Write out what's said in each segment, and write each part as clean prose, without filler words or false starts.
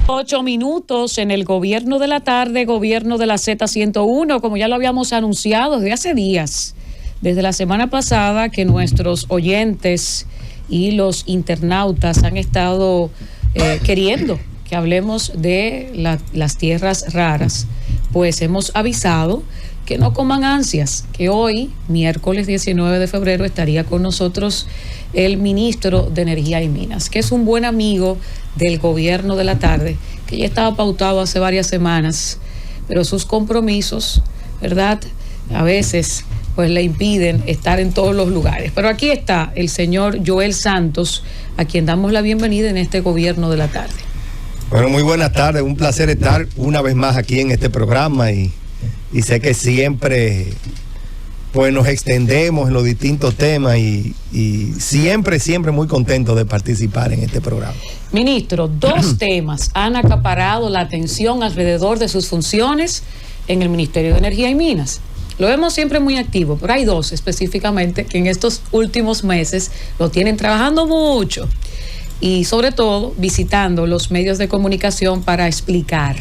8 minutos en el gobierno de la tarde, gobierno de la Z101, como ya lo habíamos anunciado desde hace días, desde la semana pasada, que nuestros oyentes y los internautas han estado queriendo que hablemos de las tierras raras. Pues hemos avisado que no coman ansias, que hoy, miércoles 19 de febrero, estaría con nosotros el ministro de Energía y Minas, que es un buen amigo del gobierno de la tarde, que ya estaba pautado hace varias semanas, pero sus compromisos, ¿verdad?, a veces pues le impiden estar en todos los lugares. Pero aquí está el señor Joel Santos, a quien damos la bienvenida en este gobierno de la tarde. Bueno, muy buenas tardes, un placer estar una vez más aquí en este programa y sé que siempre pues nos extendemos en los distintos temas y siempre muy contento de participar en este programa. Ministro, dos temas han acaparado la atención alrededor de sus funciones en el Ministerio de Energía y Minas. Lo vemos siempre muy activo, pero hay dos específicamente que en estos últimos meses lo tienen trabajando mucho y sobre todo visitando los medios de comunicación para explicar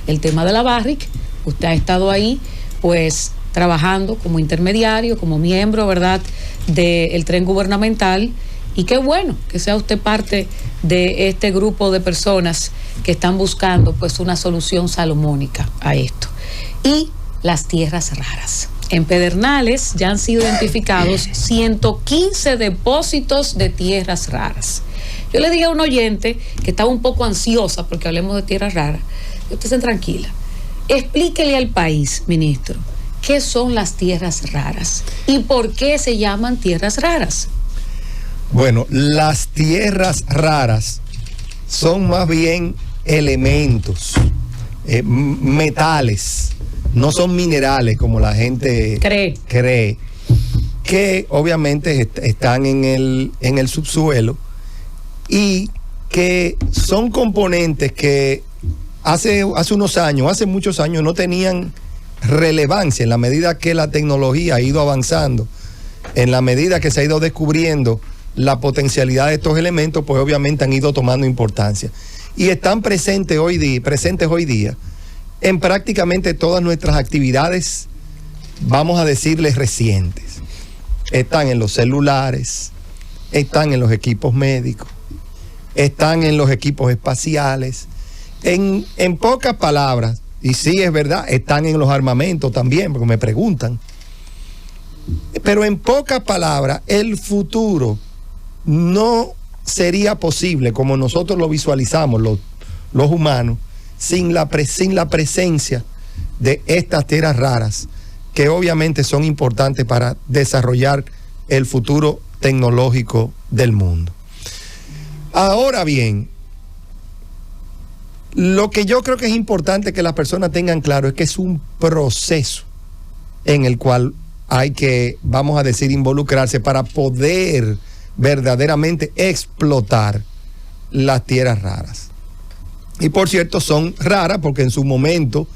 el tema de la Barrick. Usted ha estado ahí pues trabajando como intermediario, como miembro, ¿verdad?, del tren gubernamental, y qué bueno que sea usted parte de este grupo de personas que están buscando pues una solución salomónica a esto. Y las tierras raras. En Pedernales ya han sido identificados 115 depósitos de tierras raras. Yo le dije a un oyente que estaba un poco ansiosa porque hablemos de tierras raras. Usted se tranquila. Explíquele al país, ministro, ¿qué son las tierras raras? ¿Y por qué se llaman tierras raras? Bueno, las tierras raras son más bien elementos, metales, no son minerales como la gente cree, que obviamente están en el subsuelo y que son componentes que hace muchos años no tenían relevancia. En la medida que la tecnología ha ido avanzando, en la medida que se ha ido descubriendo la potencialidad de estos elementos, pues obviamente han ido tomando importancia y están presentes hoy día en prácticamente todas nuestras actividades, vamos a decirles recientes. Están en los celulares, están en los equipos médicos, están en los equipos espaciales, en pocas palabras, y sí es verdad, están en los armamentos también, porque me preguntan. Pero en pocas palabras, el futuro no sería posible como nosotros lo visualizamos los humanos, sin la presencia de estas tierras raras, que obviamente son importantes para desarrollar el futuro tecnológico del mundo. Ahora bien, lo que yo creo que es importante que las personas tengan claro es que es un proceso en el cual hay que, vamos a decir, involucrarse para poder verdaderamente explotar las tierras raras. Y por cierto, son raras porque en su momento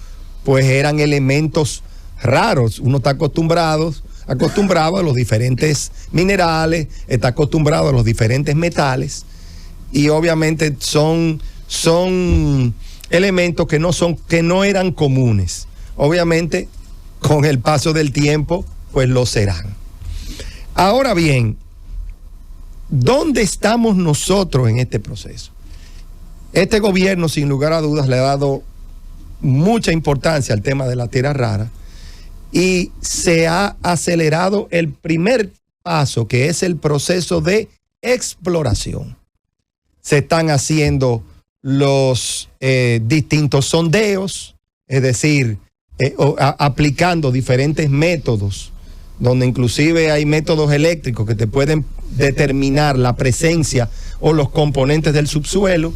pues eran elementos raros. Uno está acostumbrado a los diferentes minerales, está acostumbrado a los diferentes metales, y obviamente son elementos que no eran comunes. Obviamente con el paso del tiempo pues lo serán. Ahora bien, ¿dónde estamos nosotros en este proceso? Este gobierno, sin lugar a dudas, le ha dado mucha importancia al tema de la tierra rara y se ha acelerado el primer paso, que es el proceso de exploración. Se están haciendo los distintos sondeos, es decir, aplicando diferentes métodos, donde inclusive hay métodos eléctricos que te pueden determinar la presencia o los componentes del subsuelo,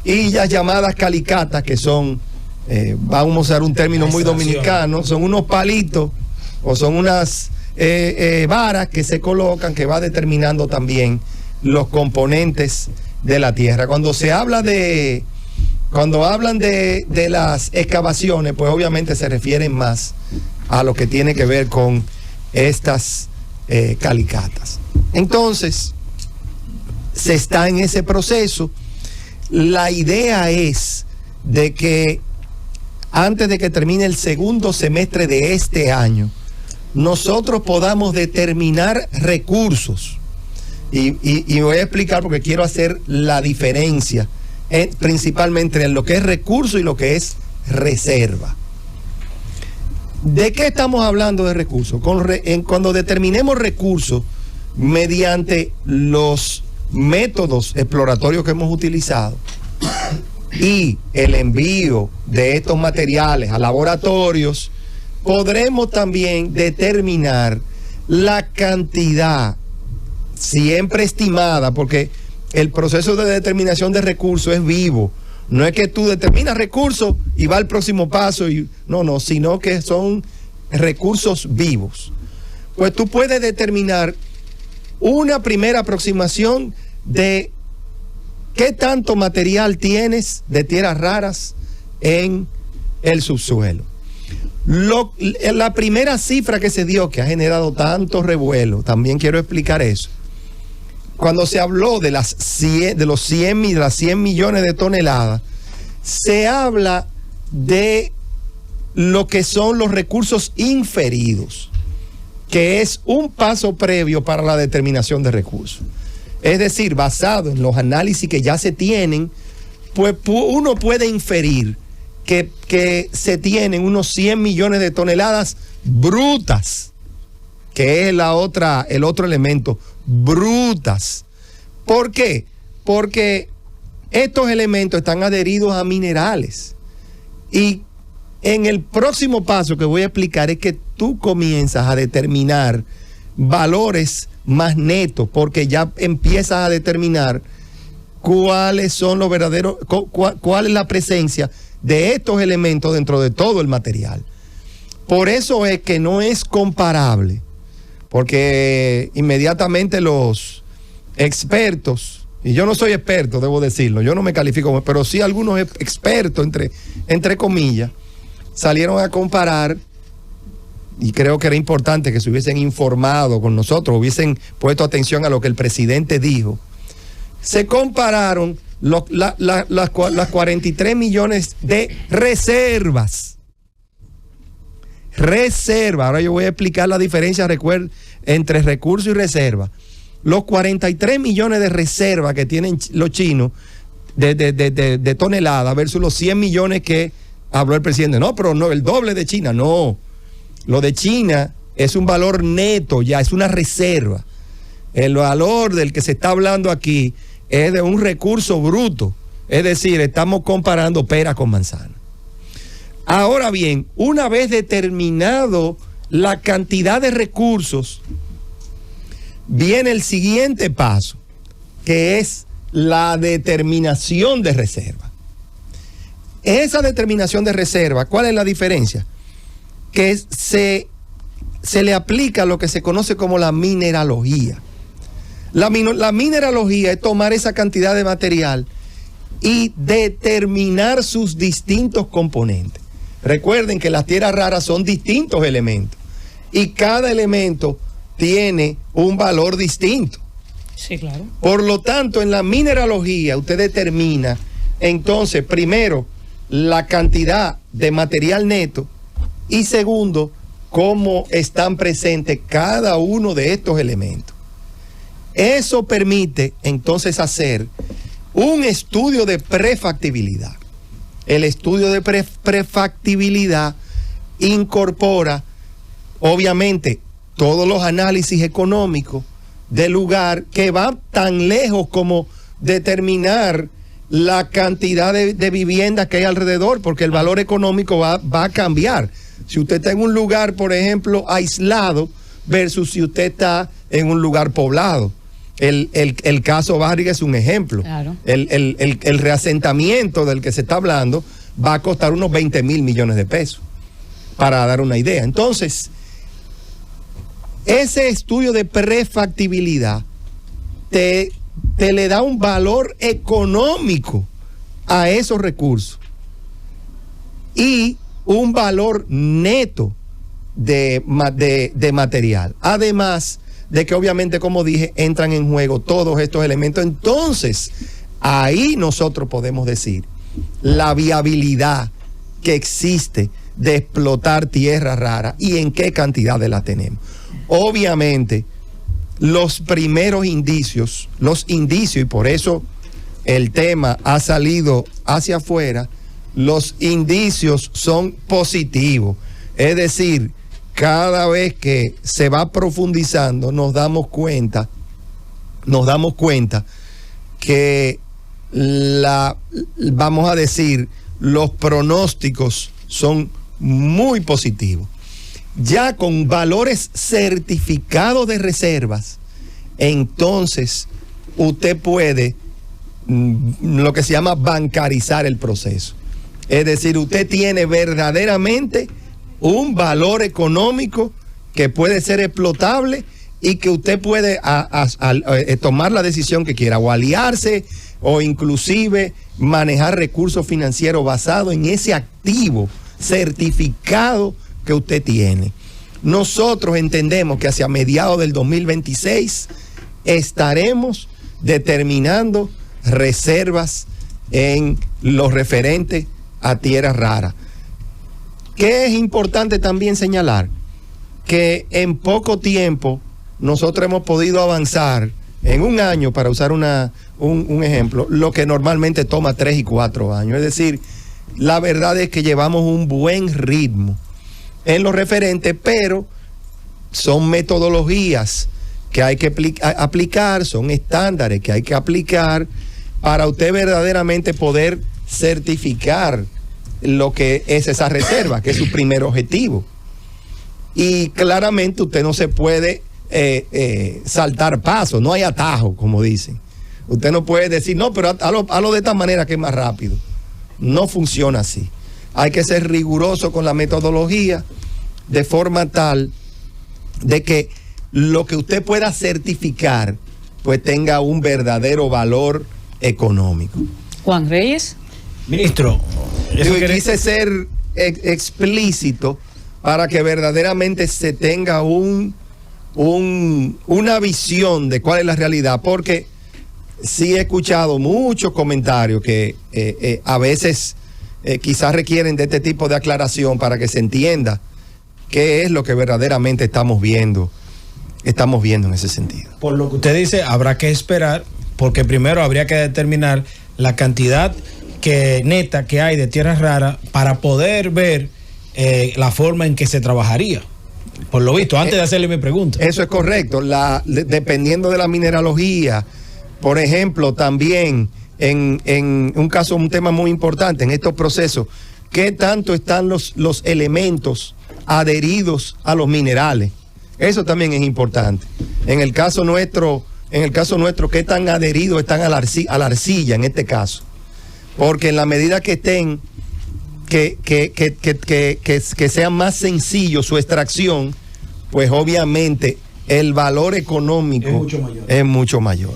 y las llamadas calicatas, que son, vamos a usar un término muy dominicano, son unos palitos o son unas varas que se colocan, que va determinando también los componentes de la tierra. Cuando hablan de las excavaciones, pues obviamente se refieren más a lo que tiene que ver con estas calicatas. Entonces, se está en ese proceso. la idea es de que antes de que termine el segundo semestre de este año, nosotros podamos determinar recursos. Y voy a explicar porque quiero hacer la diferencia principalmente en lo que es recurso y lo que es reserva. ¿De qué estamos hablando de recursos? Cuando determinemos recursos mediante los métodos exploratorios que hemos utilizado y el envío de estos materiales a laboratorios, podremos también determinar la cantidad siempre estimada, porque el proceso de determinación de recursos es vivo. No es que tú determinas recursos y va al próximo paso, no, sino que son recursos vivos. Pues tú puedes determinar una primera aproximación de qué tanto material tienes de tierras raras en el subsuelo. La primera cifra que se dio, que ha generado tanto revuelo, también quiero explicar eso. Cuando se habló de las 100 millones de toneladas, se habla de lo que son los recursos inferidos, que es un paso previo para la determinación de recursos. Es decir, basado en los análisis que ya se tienen, pues uno puede inferir que se tienen unos 100 millones de toneladas brutas, que es el otro elemento, brutas. ¿Por qué? Porque estos elementos están adheridos a minerales. Y en el próximo paso que voy a explicar es que tú comienzas a determinar valores más netos, porque ya empiezas a determinar cuáles son los verdaderos, cuál es la presencia de estos elementos dentro de todo el material. Por eso es que no es comparable, porque inmediatamente los expertos, y yo no soy experto, debo decirlo, yo no me califico, pero sí algunos expertos, entre comillas, salieron a comparar, y creo que era importante que se hubiesen informado con nosotros, hubiesen puesto atención a lo que el presidente dijo. Se compararon las 43 millones de reservas. Ahora yo voy a explicar la diferencia, entre recurso y reserva. Los 43 millones de reservas que tienen los chinos de toneladas versus los 100 millones que habló el presidente. No, pero no, el doble de China. No, lo de China es un valor neto, ya es una reserva. El valor del que se está hablando aquí es de un recurso bruto. Es decir, estamos comparando pera con manzana. Ahora bien, una vez determinado la cantidad de recursos, viene el siguiente paso, que es la determinación de reserva. Esa determinación de reserva, ¿cuál es la diferencia? Que se le aplica lo que se conoce como la mineralogía. La mineralogía es tomar esa cantidad de material y determinar sus distintos componentes. Recuerden que las tierras raras son distintos elementos y cada elemento tiene un valor distinto. Sí, claro. Por lo tanto, en la mineralogía usted determina entonces, primero, la cantidad de material neto y segundo, cómo están presentes cada uno de estos elementos. Eso permite entonces hacer un estudio de prefactibilidad. El estudio de prefactibilidad incorpora, obviamente, todos los análisis económicos del lugar, que va tan lejos como determinar la cantidad de viviendas que hay alrededor, porque el valor económico va a cambiar. Si usted está en un lugar, por ejemplo, aislado, versus si usted está en un lugar poblado. El caso Barriga es un ejemplo. Claro. El reasentamiento del que se está hablando va a costar unos 20 mil millones de pesos, para dar una idea. Entonces, ese estudio de prefactibilidad te le da un valor económico a esos recursos y un valor neto de material. Además de que obviamente, como dije, entran en juego todos estos elementos. Entonces, ahí nosotros podemos decir la viabilidad que existe de explotar tierra rara y en qué cantidades la tenemos. Obviamente, los primeros indicios, y por eso el tema ha salido hacia afuera, los indicios son positivos. Es decir, cada vez que se va profundizando nos damos cuenta que vamos a decir, los pronósticos son muy positivos. Ya con valores certificados de reservas, entonces usted puede lo que se llama bancarizar el proceso. Es decir, usted tiene verdaderamente un valor económico que puede ser explotable y que usted puede tomar la decisión que quiera, o aliarse, o inclusive manejar recursos financieros basados en ese activo certificado que usted tiene. Nosotros entendemos que hacia mediados del 2026 estaremos determinando reservas en lo referente a tierras raras. Que es importante también señalar que en poco tiempo nosotros hemos podido avanzar en un año, para usar un ejemplo, lo que normalmente toma 3 y 4 años. Es decir, la verdad es que llevamos un buen ritmo en lo referente, pero son metodologías que hay que aplicar, son estándares que hay que aplicar para usted verdaderamente poder certificar lo que es esa reserva, que es su primer objetivo. Y claramente usted no se puede saltar pasos, no hay atajo, como dicen. Usted no puede decir, no, pero hazlo de esta manera que es más rápido. No funciona así. Hay que ser riguroso con la metodología de forma tal de que lo que usted pueda certificar pues tenga un verdadero valor económico. Juan Reyes. Ministro, quise ser explícito para que verdaderamente se tenga una visión de cuál es la realidad, porque sí he escuchado muchos comentarios que a veces quizás requieren de este tipo de aclaración para que se entienda qué es lo que verdaderamente estamos viendo en ese sentido. Por lo que usted dice, habrá que esperar, porque primero habría que determinar la cantidad neta que hay de tierras raras para poder ver la forma en que se trabajaría. Por lo visto, antes de hacerle mi pregunta. Eso es correcto. Dependiendo de la mineralogía, por ejemplo, también en un tema muy importante en estos procesos, ¿qué tanto están los elementos adheridos a los minerales? Eso también es importante. En el caso nuestro, ¿qué tan adheridos están a la arcilla en este caso? Porque en la medida que estén, que sea más sencillo su extracción, pues obviamente el valor económico es mucho mayor.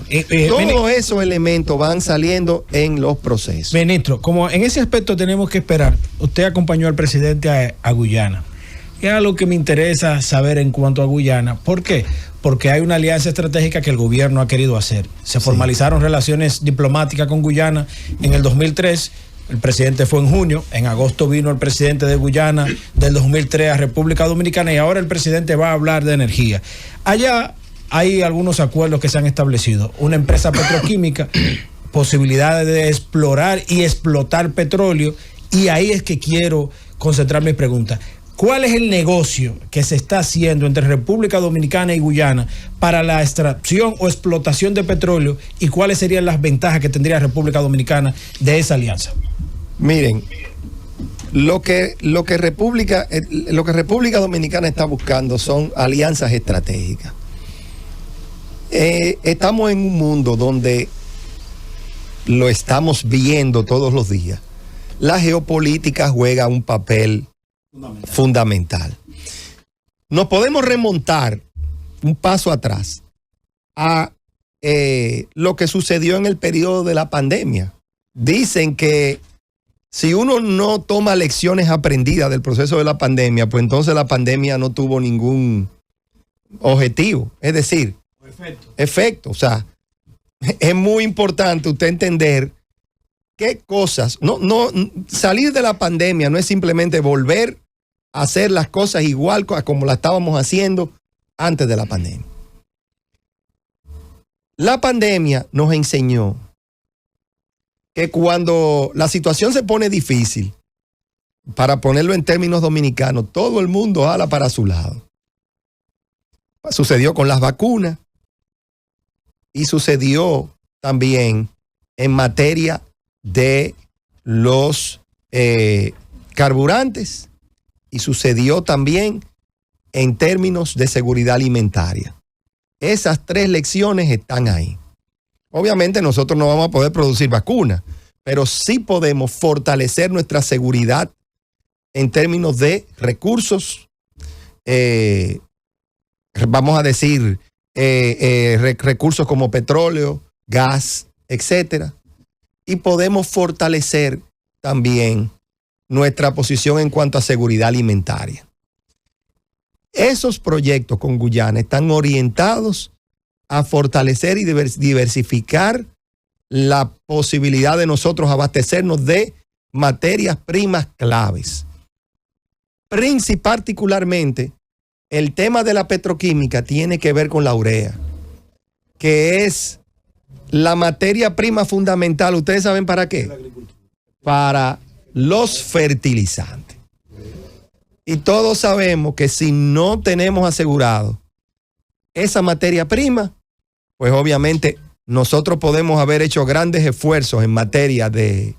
Todos esos elementos van saliendo en los procesos. Ministro, como en ese aspecto tenemos que esperar, usted acompañó al presidente a Guyana. Es algo que me interesa saber en cuanto a Guyana. ¿Por qué? Porque hay una alianza estratégica que el gobierno ha querido hacer. Se formalizaron relaciones diplomáticas con Guyana en el 2003. El presidente fue en junio. En agosto vino el presidente de Guyana del 2003 a República Dominicana y ahora el presidente va a hablar de energía. Allá hay algunos acuerdos que se han establecido. Una empresa petroquímica, posibilidades de explorar y explotar petróleo. Y ahí es que quiero concentrar mi pregunta. ¿Cuál es el negocio que se está haciendo entre República Dominicana y Guyana para la extracción o explotación de petróleo y cuáles serían las ventajas que tendría República Dominicana de esa alianza? Miren, lo que República Dominicana está buscando son alianzas estratégicas. Estamos en un mundo donde lo estamos viendo todos los días. La geopolítica juega un papel fundamental. Nos podemos remontar un paso atrás a lo que sucedió en el periodo de la pandemia. Dicen que si uno no toma lecciones aprendidas del proceso de la pandemia, pues entonces la pandemia no tuvo ningún objetivo, es decir, efecto. O sea, es muy importante usted entender qué cosas, salir de la pandemia no es simplemente volver a hacer las cosas igual como la estábamos haciendo antes de la pandemia. La pandemia nos enseñó que cuando la situación se pone difícil, para ponerlo en términos dominicanos, todo el mundo jala para su lado. Sucedió con las vacunas y sucedió también en materia de los carburantes y sucedió también en términos de seguridad alimentaria. Esas 3 lecciones están ahí. Obviamente nosotros no vamos a poder producir vacunas, pero sí podemos fortalecer nuestra seguridad en términos de recursos, vamos a decir, recursos como petróleo, gas, etcétera. Y podemos fortalecer también nuestra posición en cuanto a seguridad alimentaria. Esos proyectos con Guyana están orientados a fortalecer y diversificar la posibilidad de nosotros abastecernos de materias primas claves. Particularmente, el tema de la petroquímica tiene que ver con la urea, que es la materia prima fundamental. ¿Ustedes saben para qué? Para los fertilizantes. Y todos sabemos que si no tenemos asegurado esa materia prima, pues obviamente nosotros podemos haber hecho grandes esfuerzos en materia de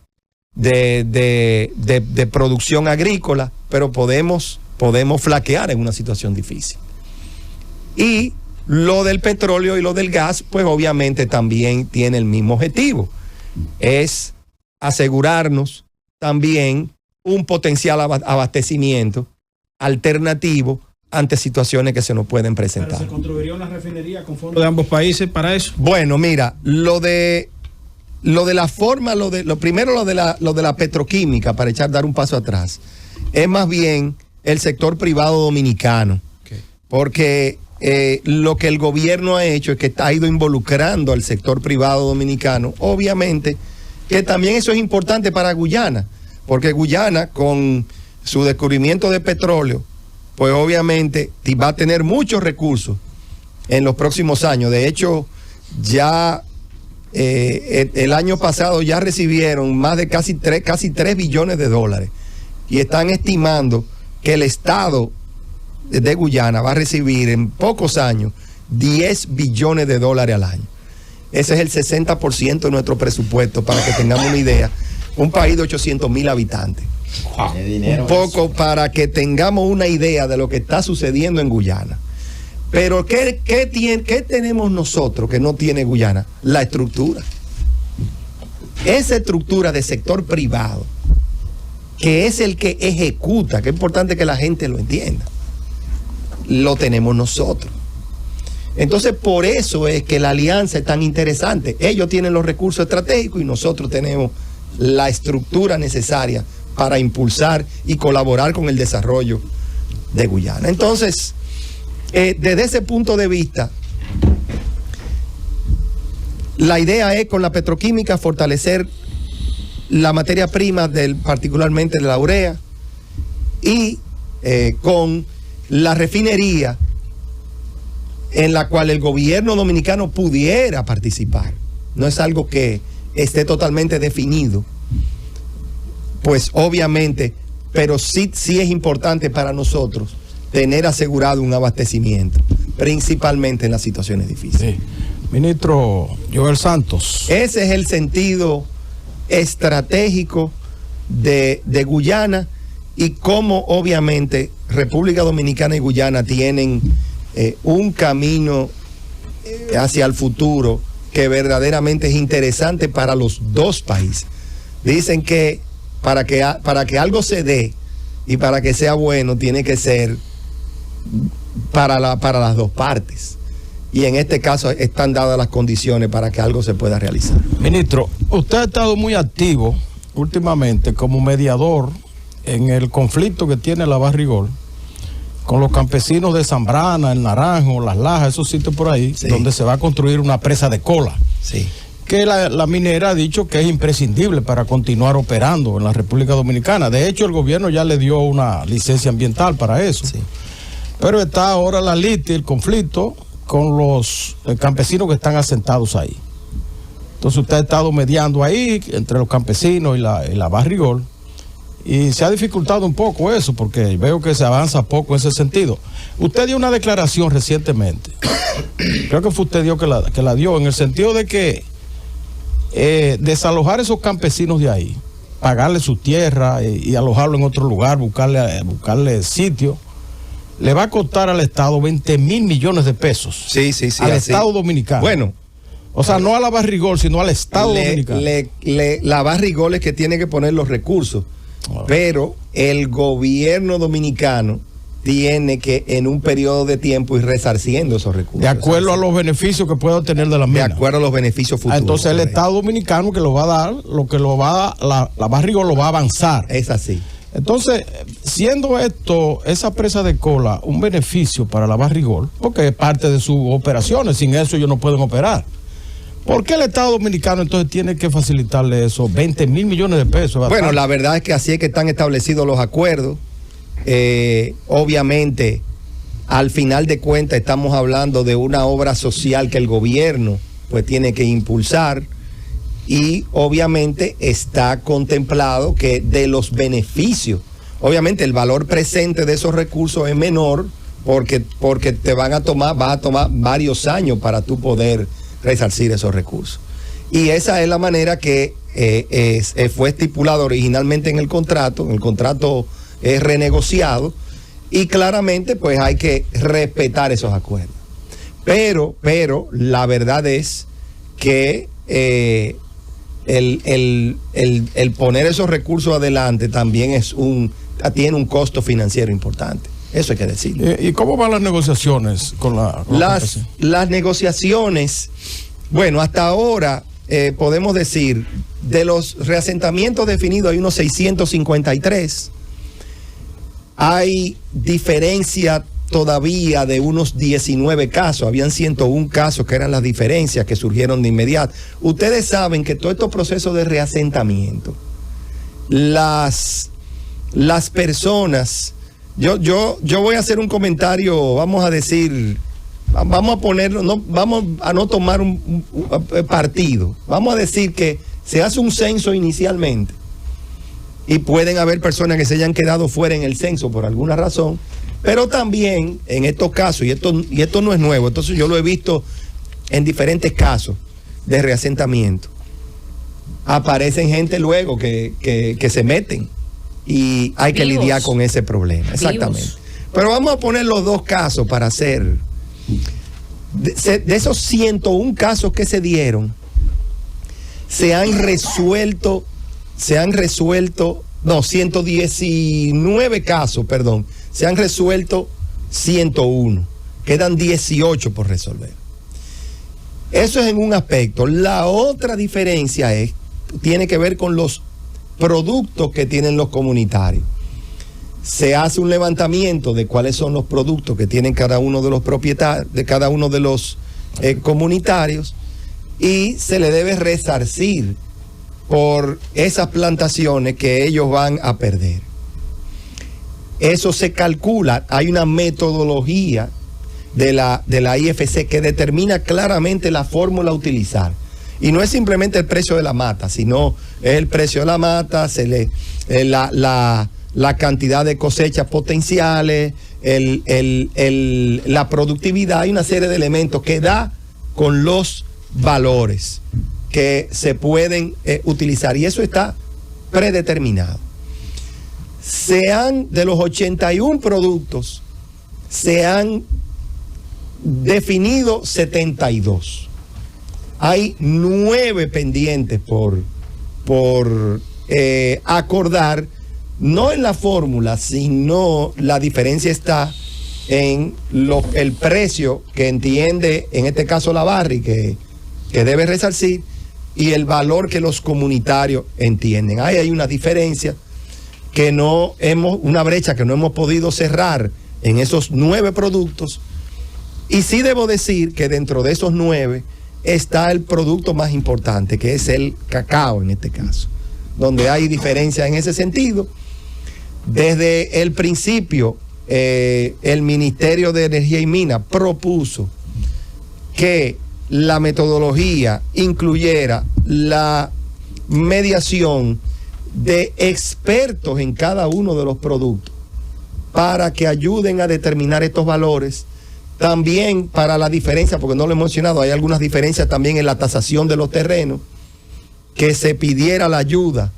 producción agrícola, pero podemos flaquear en una situación difícil. Y lo del petróleo y lo del gas, pues obviamente también tiene el mismo objetivo. Es asegurarnos también un potencial abastecimiento alternativo ante situaciones que se nos pueden presentar. ¿Se construiría una refinería con fondos de ambos países para eso? Bueno, mira, lo de la forma, lo de la petroquímica, para dar un paso atrás, es más bien el sector privado dominicano. Okay. Porque lo que el gobierno ha hecho es que ha ido involucrando al sector privado dominicano. Obviamente que también eso es importante para Guyana, porque Guyana, con su descubrimiento de petróleo, pues obviamente va a tener muchos recursos en los próximos años. De hecho, ya el año pasado ya recibieron más de casi 3 billones de dólares y están estimando que el Estado de Guyana va a recibir en pocos años 10 billones de dólares al año. Ese es el 60% de nuestro presupuesto, para que tengamos una idea. Un país de 800,000 habitantes. Wow. Un poco para que tengamos una idea de lo que está sucediendo en Guyana. Pero ¿qué tenemos nosotros que no tiene Guyana? La estructura. Esa estructura de sector privado, que es el que ejecuta, que es importante que la gente lo entienda, lo tenemos nosotros. Entonces, por eso es que la alianza es tan interesante. Ellos tienen los recursos estratégicos y nosotros tenemos la estructura necesaria para impulsar y colaborar con el desarrollo de Guyana. Entonces, desde ese punto de vista, la idea es, con la petroquímica, fortalecer la materia prima, particularmente de la urea, y con la refinería, en la cual el gobierno dominicano pudiera participar. No es algo que esté totalmente definido, pues obviamente, pero sí es importante para nosotros tener asegurado un abastecimiento, principalmente en las situaciones difíciles. Sí. Ministro Joel Santos. Ese es el sentido estratégico de Guyana, y cómo obviamente República Dominicana y Guyana tienen un camino hacia el futuro que verdaderamente es interesante para los dos países. Dicen que para que algo se dé y para que sea bueno, tiene que ser para las dos partes. Y en este caso están dadas las condiciones para que algo se pueda realizar. Ministro, usted ha estado muy activo últimamente como mediador en el conflicto que tiene la Barrigol con los campesinos de Zambrana, el Naranjo, Las Lajas, esos sitios por ahí, sí, donde se va a construir una presa de cola. Sí. Que la minera ha dicho que es imprescindible para continuar operando en la República Dominicana. De hecho, el gobierno ya le dio una licencia ambiental para eso. Sí. Pero está ahora la litis, el conflicto con los campesinos que están asentados ahí. Entonces usted ha estado mediando ahí entre los campesinos y la Barrigol, y se ha dificultado un poco eso, porque veo que se avanza poco en ese sentido. Usted dio una declaración recientemente, creo que fue usted que la dio, en el sentido de que desalojar a esos campesinos de ahí, pagarle su tierra y alojarlo en otro lugar, buscarle sitio, le va a costar al Estado 20 mil millones de pesos. Sí, al Estado Dominicano. Bueno. O sea, no a la Barrigol, sino al Estado Dominicano. La Barrigol es que tiene que poner los recursos. Pero el gobierno dominicano tiene que en un periodo de tiempo ir resarciendo esos recursos. De acuerdo a los beneficios que pueda obtener de la mina. De acuerdo a los beneficios futuros. Entonces el Estado Dominicano que lo va a dar, lo que lo va a dar, la Barrigol lo va a avanzar. Es así. Entonces, siendo esto, esa presa de cola, un beneficio para la Barrigol, porque es parte de sus operaciones, sin eso ellos no pueden operar. ¿Por qué el Estado Dominicano entonces tiene que facilitarle esos 20 mil millones de pesos? Bueno, la verdad es que así es que están establecidos los acuerdos. Obviamente, al final de cuentas estamos hablando de una obra social que el gobierno pues tiene que impulsar, y obviamente está contemplado que de los beneficios, obviamente el valor presente de esos recursos es menor porque vas a tomar varios años para tú poder resarcir esos recursos. Y esa es la manera que fue estipulado originalmente en el contrato es renegociado, y claramente pues hay que respetar esos acuerdos. Pero la verdad es que el poner esos recursos adelante también tiene un costo financiero importante. Eso hay que decirlo. ¿Y cómo van las negociaciones con las negociaciones? Bueno, hasta ahora podemos decir, de los reasentamientos definidos hay unos 653. Hay diferencia todavía de unos 19 casos. Habían 101 casos que eran las diferencias que surgieron de inmediato. Ustedes saben que todos estos procesos de reasentamiento, las personas... Yo voy a hacer un comentario, vamos a decir, vamos a ponerlo, vamos a no tomar un partido. Vamos a decir que se hace un censo inicialmente y pueden haber personas que se hayan quedado fuera en el censo por alguna razón, pero también en estos casos, y esto no es nuevo, entonces yo lo he visto en diferentes casos de reasentamiento, aparecen gente luego que se meten. Y hay que lidiar con ese problema. Exactamente. Pero vamos a poner los dos casos para hacer. De esos 101 casos que se dieron, se han resuelto, 119 casos, perdón. Se han resuelto 101. Quedan 18 por resolver. Eso es en un aspecto. La otra diferencia tiene que ver con los productos que tienen los comunitarios. Se hace un levantamiento de cuáles son los productos que tienen cada uno de los propietarios, de cada uno de los comunitarios, y se le debe resarcir por esas plantaciones que ellos van a perder. Eso se calcula, hay una metodología de la IFC que determina claramente la fórmula a utilizar. Y no es simplemente el precio de la mata, sino es el precio de la mata, la cantidad de cosechas potenciales, la productividad, y una serie de elementos que da con los valores que se pueden utilizar. Y eso está predeterminado. De los 81 productos, se han definido 72. Hay 9 pendientes por acordar, no en la fórmula, sino la diferencia está en el precio que entiende, en este caso la Barri, que debe resarcir, y el valor que los comunitarios entienden. Ahí hay una diferencia una brecha que no hemos podido cerrar en esos 9 productos, y sí debo decir que dentro de esos 9 está el producto más importante, que es el cacao en este caso, donde hay diferencia en ese sentido. Desde el principio, el Ministerio de Energía y Minas propuso que la metodología incluyera la mediación de expertos en cada uno de los productos para que ayuden a determinar estos valores. También para la diferencia, porque no lo he mencionado, hay algunas diferencias también en la tasación de los terrenos, que se pidiera la ayuda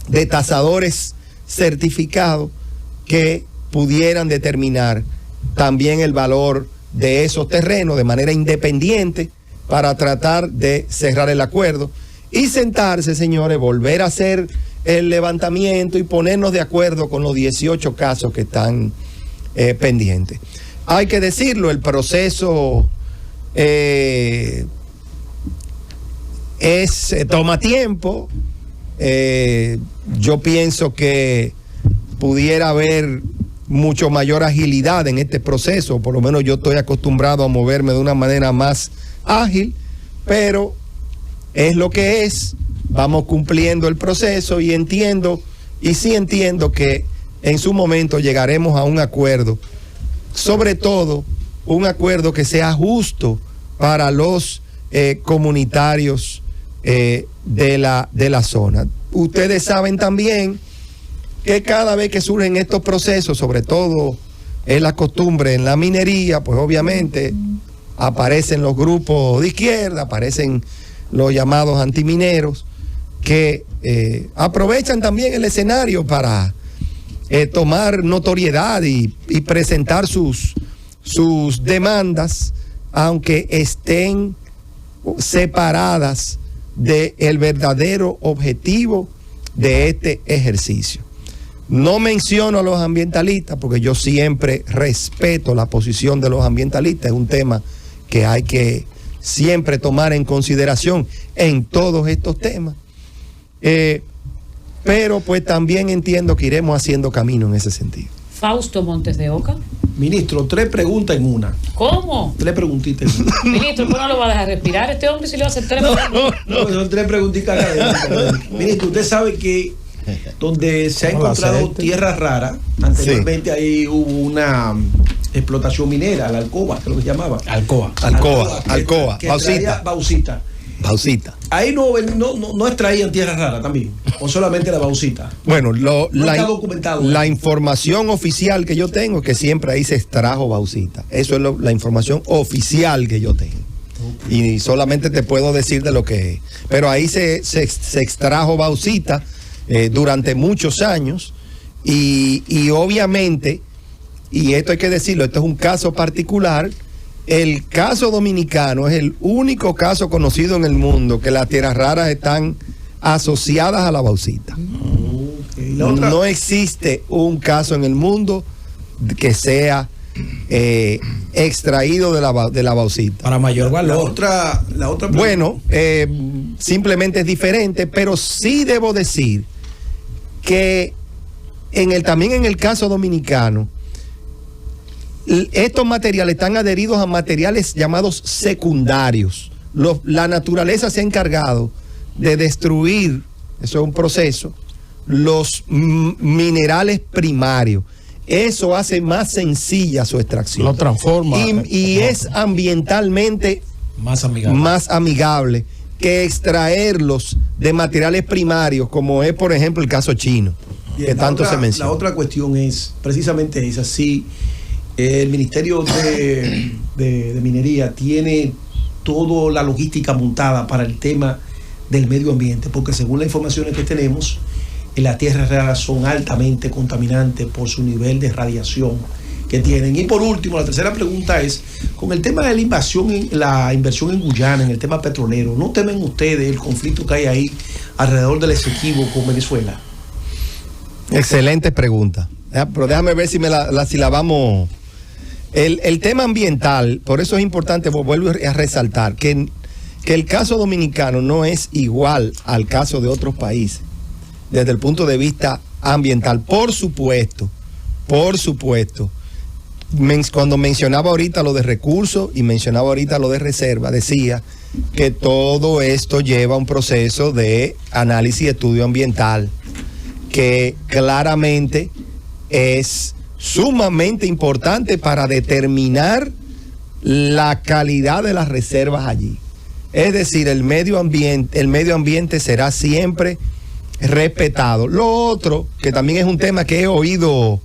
de tasadores certificados que pudieran determinar también el valor de esos terrenos de manera independiente para tratar de cerrar el acuerdo y sentarse, señores, volver a hacer el levantamiento y ponernos de acuerdo con los 18 casos que están pendientes. Hay que decirlo, el proceso toma tiempo. Yo pienso que pudiera haber mucho mayor agilidad en este proceso, por lo menos yo estoy acostumbrado a moverme de una manera más ágil, pero es lo que es. Vamos cumpliendo el proceso y sí entiendo que en su momento llegaremos a un acuerdo, sobre todo un acuerdo que sea justo para los comunitarios de la zona. Ustedes saben también que cada vez que surgen estos procesos, sobre todo es la costumbre en la minería, pues obviamente aparecen los grupos de izquierda, aparecen los llamados antimineros, que aprovechan también el escenario para tomar notoriedad y presentar sus demandas, aunque estén separadas del verdadero objetivo de este ejercicio. No menciono a los ambientalistas porque yo siempre respeto la posición de los ambientalistas, es un tema que hay que siempre tomar en consideración en todos estos temas. Pero pues también entiendo que iremos haciendo camino en ese sentido. Fausto Montes de Oca. Ministro, 3 preguntas en una. ¿Cómo? 3 preguntitas en una. Ministro, ¿cómo no lo va a dejar respirar este hombre si le va a hacer 3 preguntas? No, son 3 preguntitas académicas. Ministro, usted sabe que donde se ha encontrado tierra rara, anteriormente sí, ahí hubo una explotación minera, la Alcoba, que es lo que se llamaba. Alcoba, bauxita. Ahí no extraían tierra rara también, o solamente la bauxita. Bueno, está documentado. La información oficial que yo tengo es que siempre ahí se extrajo bauxita. Eso es la información oficial que yo tengo. Okay. Y solamente te puedo decir de lo que es. Pero ahí se extrajo bauxita durante muchos años y obviamente, y esto hay que decirlo, esto es un caso particular. El caso dominicano es el único caso conocido en el mundo que las tierras raras están asociadas a la bauxita. Okay. No existe un caso en el mundo que sea extraído de la bauxita. Para mayor valor. La otra bueno, simplemente es diferente, pero sí debo decir que también en el caso dominicano, estos materiales están adheridos a materiales llamados secundarios. La naturaleza se ha encargado de destruir, eso es un proceso, los minerales primarios. Eso hace más sencilla su extracción. Lo transforma. Y es ambientalmente más amigable que extraerlos de materiales primarios, como es, por ejemplo, el caso chino, que tanto se menciona. La otra cuestión es precisamente esa. Sí, el Ministerio de Minería tiene toda la logística montada para el tema del medio ambiente, porque según las informaciones que tenemos, las tierras raras son altamente contaminantes por su nivel de radiación que tienen. Y por último, la tercera pregunta es, con el tema de la inversión en Guyana, en el tema petrolero, ¿no temen ustedes el conflicto que hay ahí alrededor del Esequibo con Venezuela? Excelente pregunta. Pero déjame ver si la vamos. El tema ambiental, por eso es importante, vuelvo a resaltar, que el caso dominicano no es igual al caso de otros países desde el punto de vista ambiental. Por supuesto, cuando mencionaba ahorita lo de recursos y mencionaba ahorita lo de reserva, decía que todo esto lleva un proceso de análisis y estudio ambiental, que claramente es sumamente importante para determinar la calidad de las reservas allí. Es decir, el medio ambiente será siempre respetado. Lo otro, que también es un tema que he oído,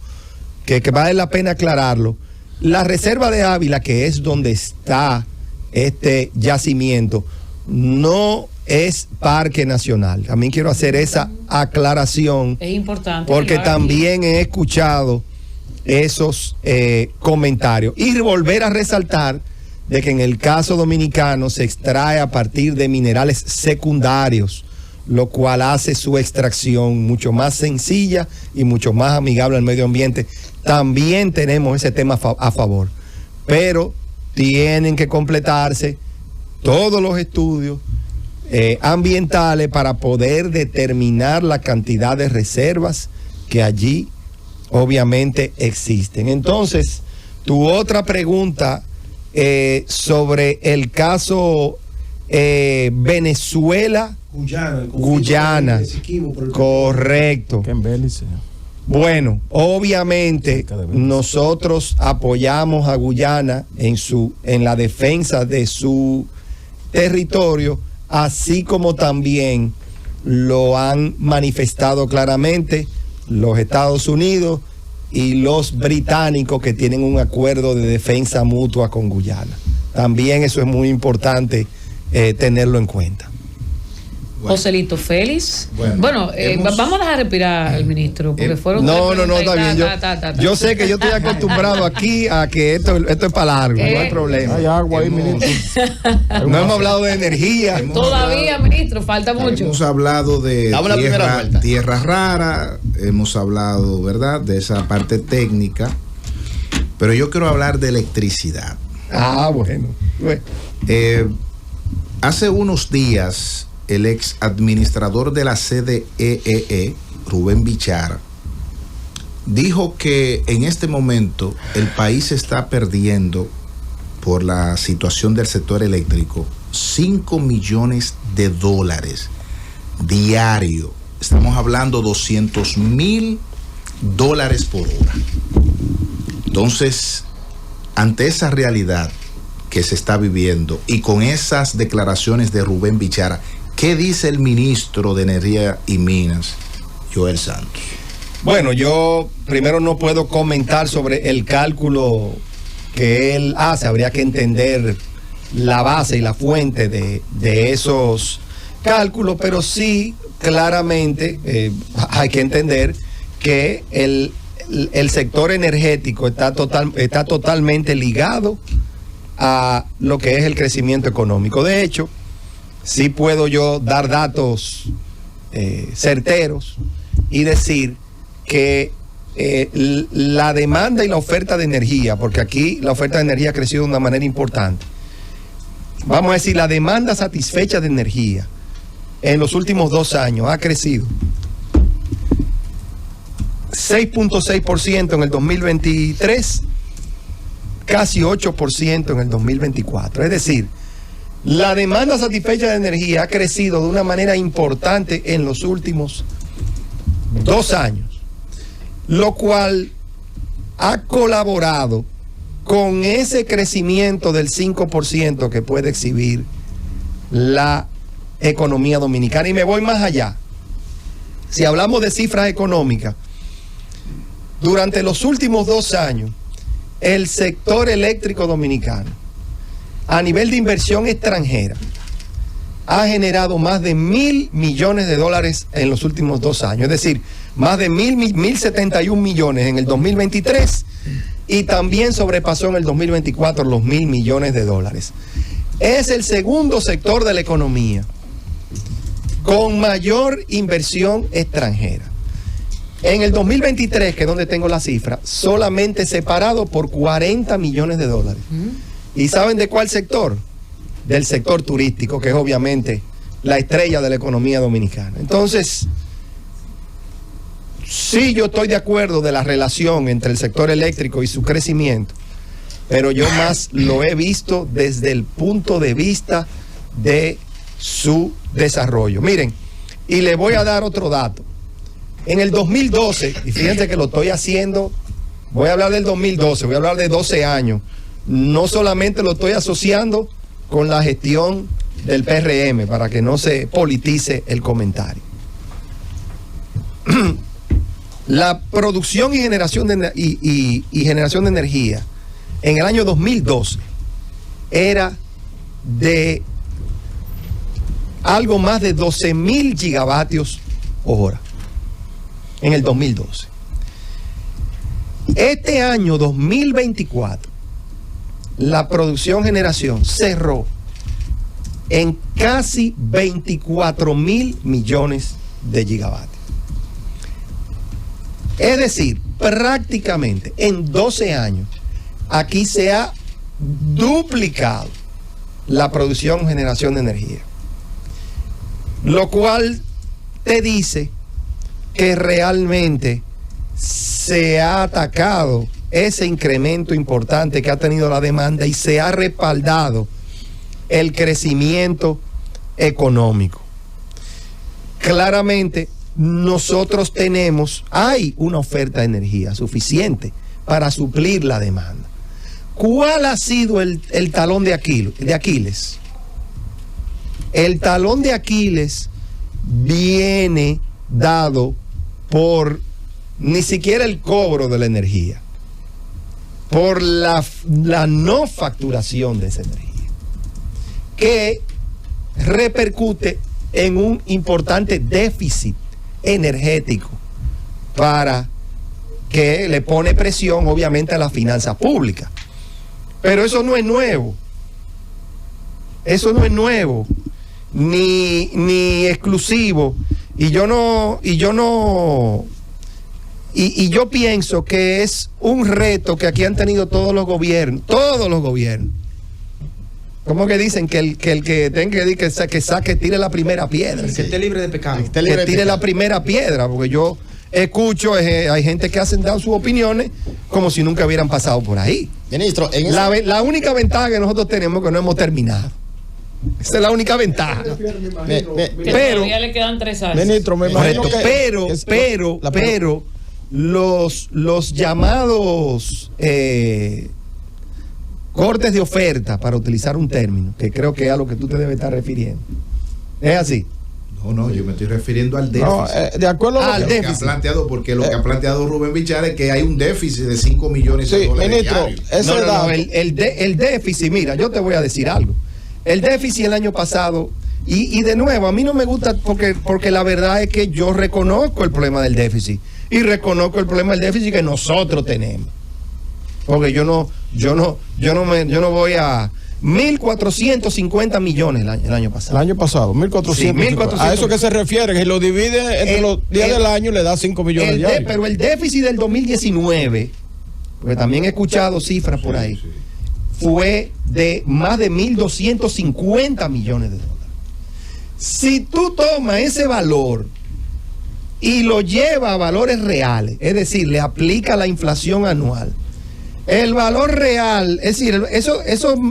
que vale la pena aclararlo, la reserva de Ávila, que es donde está este yacimiento, no es parque nacional. También quiero hacer esa aclaración. Es importante. Porque también he escuchado esos comentarios. Y volver a resaltar de que en el caso dominicano se extrae a partir de minerales secundarios, lo cual hace su extracción mucho más sencilla y mucho más amigable al medio ambiente. También tenemos ese tema a favor, pero tienen que completarse todos los estudios ambientales para poder determinar la cantidad de reservas que allí obviamente existen. Entonces, tu otra pregunta sobre el caso Venezuela, Guyana, correcto. Bueno, obviamente nosotros apoyamos a Guyana en la defensa de su territorio, así como también lo han manifestado claramente los Estados Unidos y los británicos, que tienen un acuerdo de defensa mutua con Guyana. También eso es muy importante tenerlo en cuenta. Joselito Félix. Bueno, vamos a dejar respirar al ministro, porque fueron... No, está bien. Yo sé que yo estoy acostumbrado aquí a que esto es para largo, no hay problema. Hay agua ahí, ministro. No hemos hablado de energía. Todavía, ministro, falta mucho. Hemos hablado de tierra rara, hemos hablado, ¿verdad?, de esa parte técnica, pero yo quiero hablar de electricidad. Bueno. Hace unos días, el ex administrador de la CDEE, Rubén Bichara, dijo que en este momento el país está perdiendo, por la situación del sector eléctrico, $5 millones diario. Estamos hablando $200,000 por hora. Entonces, ante esa realidad que se está viviendo y con esas declaraciones de Rubén Bichara, ¿qué dice el ministro de Energía y Minas, Joel Santos? Bueno, yo primero no puedo comentar sobre el cálculo que él hace. Habría que entender la base y la fuente de esos cálculos, pero sí, claramente hay que entender que el sector energético está totalmente ligado a lo que es el crecimiento económico. De hecho, sí puedo yo dar datos certeros y decir que la demanda y la oferta de energía, porque aquí la oferta de energía ha crecido de una manera importante. Vamos a decir, la demanda satisfecha de energía en los últimos 2 años ha crecido 6.6% en el 2023, casi 8% en el 2024. Es decir, la demanda satisfecha de energía ha crecido de una manera importante en los últimos 2 años, lo cual ha colaborado con ese crecimiento del 5% que puede exhibir la economía dominicana. Y me voy más allá. Si hablamos de cifras económicas, durante los últimos 2 años, el sector eléctrico dominicano, a nivel de inversión extranjera, ha generado más de $1,000 millones en los últimos 2 años. Es decir, más de 1,071 millones en el 2023 y también sobrepasó en el 2024 los $1,000 millones. Es el segundo sector de la economía con mayor inversión extranjera. En el 2023, que es donde tengo la cifra, solamente separado por $40 millones. ¿Y saben de cuál sector? Del sector turístico, que es obviamente la estrella de la economía dominicana. Entonces, sí, yo estoy de acuerdo de la relación entre el sector eléctrico y su crecimiento, pero yo más lo he visto desde el punto de vista de su desarrollo. Miren, y les voy a dar otro dato. En el 2012, y fíjense que lo estoy haciendo, voy a hablar del 2012, voy a hablar de 12 años. No solamente lo estoy asociando con la gestión del PRM, para que no se politice el comentario. La producción y generación de, generación de energía en el año 2012 era de algo más de 12.000 gigavatios hora. En el 2012. Este año 2024, la producción-generación cerró en casi 24.000 millones de gigavatios. Es decir, prácticamente en 12 años, aquí se ha duplicado la producción-generación de energía. Lo cual te dice que realmente se ha atacado ese incremento importante que ha tenido la demanda y se ha respaldado el crecimiento económico. Claramente, nosotros hay una oferta de energía suficiente para suplir la demanda. ¿Cuál ha sido el talón de Aquiles? El talón de Aquiles viene dado por ni siquiera el cobro de la energía, por la no facturación de esa energía, que repercute en un importante déficit energético para que le pone presión obviamente a la finanza pública. Pero eso no es nuevo. Eso no es nuevo ni exclusivo. Y yo pienso que es un reto que aquí han tenido todos los gobiernos. ¿Cómo que dicen? Que el que tenga que tire la primera piedra. Que esté libre de pecado. Que tire la primera piedra, porque yo escucho, hay gente que hacen dar sus opiniones como si nunca hubieran pasado por ahí. Ministro, la única ventaja que nosotros tenemos es que no hemos terminado. Esa es la única ventaja. Pero todavía le quedan 3 años. Ministro, me imagino pero los llamados cortes de oferta, para utilizar un término que creo que es a lo que tú te debes estar refiriendo, ¿es así? No, yo me estoy refiriendo al déficit. No, de acuerdo a lo que ha planteado, porque lo que ha planteado Rubén Bichar es que hay un déficit de 5 millones de dólares. Ministro, el déficit, mira, yo te voy a decir algo. El déficit el año pasado, y de nuevo, a mí no me gusta porque la verdad es que yo reconozco el problema del déficit y reconozco el problema del déficit que nosotros tenemos. Porque yo no voy a 1.450 millones el año pasado. El año pasado, 1.450. Sí, 1.450. ¿A eso que se refiere? Que lo divide entre los días del año y le da 5 millones diarios. Pero el déficit del 2019, porque también he escuchado cifras por ahí, fue de más de 1.250 millones de dólares. Si tú tomas ese valor y lo llevas a valores reales, es decir, le aplica la inflación anual, el valor real, es decir, eso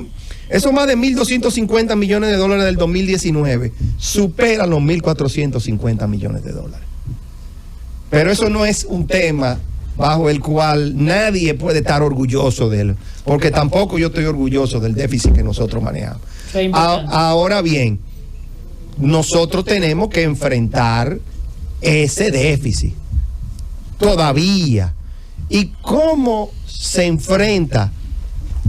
más de 1.250 millones de dólares del 2019 supera los 1.450 millones de dólares. Pero eso no es un tema bajo el cual nadie puede estar orgulloso de él, porque tampoco yo estoy orgulloso del déficit que nosotros manejamos. Ahora bien, nosotros tenemos que enfrentar ese déficit todavía. ¿Y cómo se enfrenta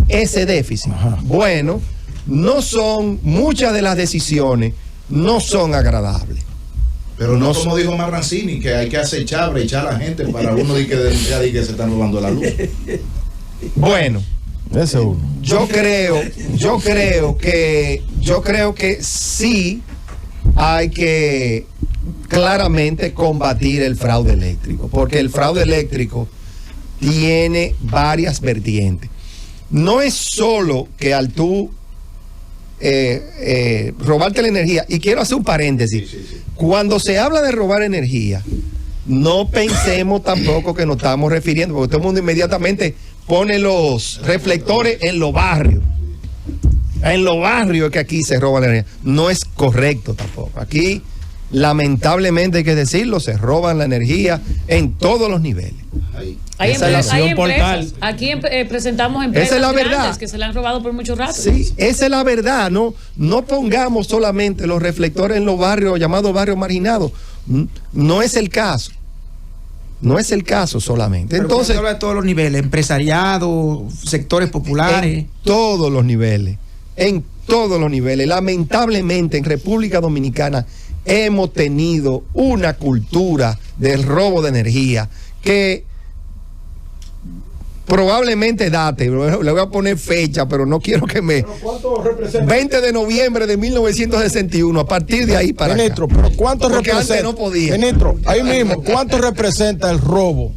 ese déficit? Bueno, muchas de las decisiones no son agradables. Pero no como dijo Marrancini, que hay que acechar, echar a la gente para uno de que se están robando la luz. Bueno, yo creo que sí hay que claramente combatir el fraude eléctrico, porque el fraude eléctrico tiene varias vertientes. No es solo que al tú robarte la energía, y quiero hacer un paréntesis. Sí. Cuando se habla de robar energía, no pensemos tampoco que nos estamos refiriendo, porque todo el mundo inmediatamente pone los reflectores en los barrios. en los barrios que aquí se roba la energía. No es correcto tampoco. Aquí, lamentablemente hay que decirlo, se roban la energía en todos los niveles. Hay empresas. Aquí presentamos empresas, esa es la verdad, que se le han robado por mucho rato. Sí, esa es la verdad. No pongamos solamente los reflectores en los barrios llamados barrios marginados. No es el caso. No es el caso solamente. Pero entonces habla de todos los niveles, empresariado, sectores populares. En todos los niveles. En todos los niveles. Lamentablemente en República Dominicana hemos tenido una cultura del robo de energía que probablemente date, le voy a poner fecha, pero no quiero que me... 20 de noviembre de 1961, a partir de ahí para Ministro, acá. pero ¿cuánto representa? Antes no podía. Ministro, ahí mismo, ¿cuánto representa el robo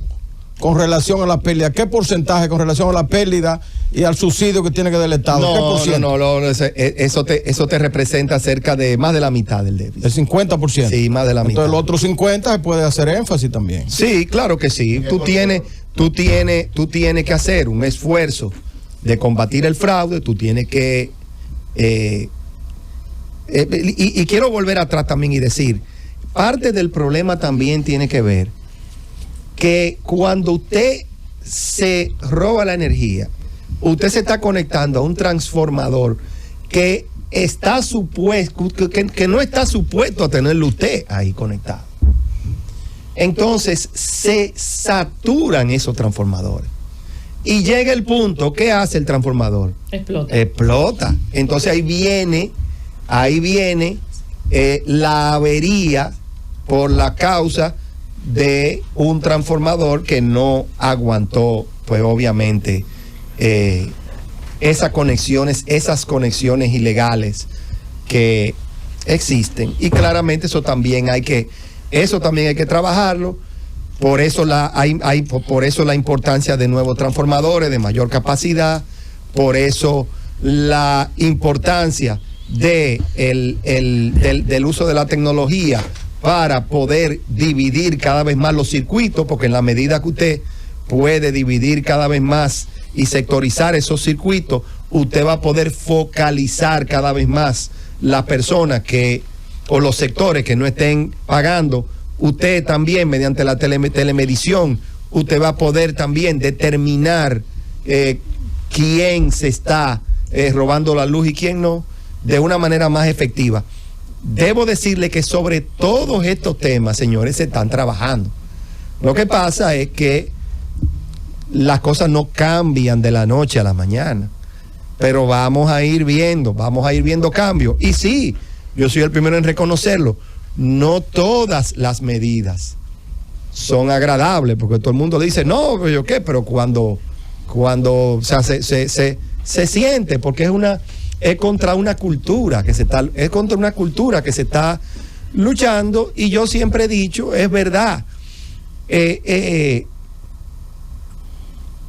con relación a la pérdida? ¿Qué porcentaje con relación a la pérdida y al subsidio que tiene que dar el Estado? ¿Qué por ciento? No, eso te representa cerca de más de la mitad del déficit. ¿El 50%? Sí, más de la mitad. Entonces el otro 50% se puede hacer énfasis también. Sí, claro que sí. Tú tienes que hacer un esfuerzo de combatir el fraude, tú tienes que... y quiero volver atrás también y decir, parte del problema también tiene que ver que cuando usted se roba la energía, usted se está conectando a un transformador que está supuesto, que no está supuesto a tenerlo usted ahí conectado. Entonces se saturan esos transformadores. Y llega el punto, ¿qué hace el transformador? Explota. Entonces ahí viene la avería por la causa de un transformador que no aguantó, pues obviamente, esas conexiones ilegales que existen. Y claramente eso también hay que trabajarlo. Por eso por eso la importancia de nuevos transformadores de mayor capacidad, por eso la importancia del uso de la tecnología para poder dividir cada vez más los circuitos, porque en la medida que usted puede dividir cada vez más y sectorizar esos circuitos, usted va a poder focalizar cada vez más las personas o los sectores que no estén pagando. Usted también, mediante la telemedición, usted va a poder también determinar quién se está robando la luz y quién no, de una manera más efectiva. Debo decirle que sobre todos estos temas, señores, se están trabajando. Lo que pasa es que las cosas no cambian de la noche a la mañana, pero vamos a ir viendo cambios. Y sí, yo soy el primero en reconocerlo. No todas las medidas son agradables, porque todo el mundo dice, no, pero cuando o sea, se siente, porque es contra una cultura que se está luchando. Y yo siempre he dicho, es verdad,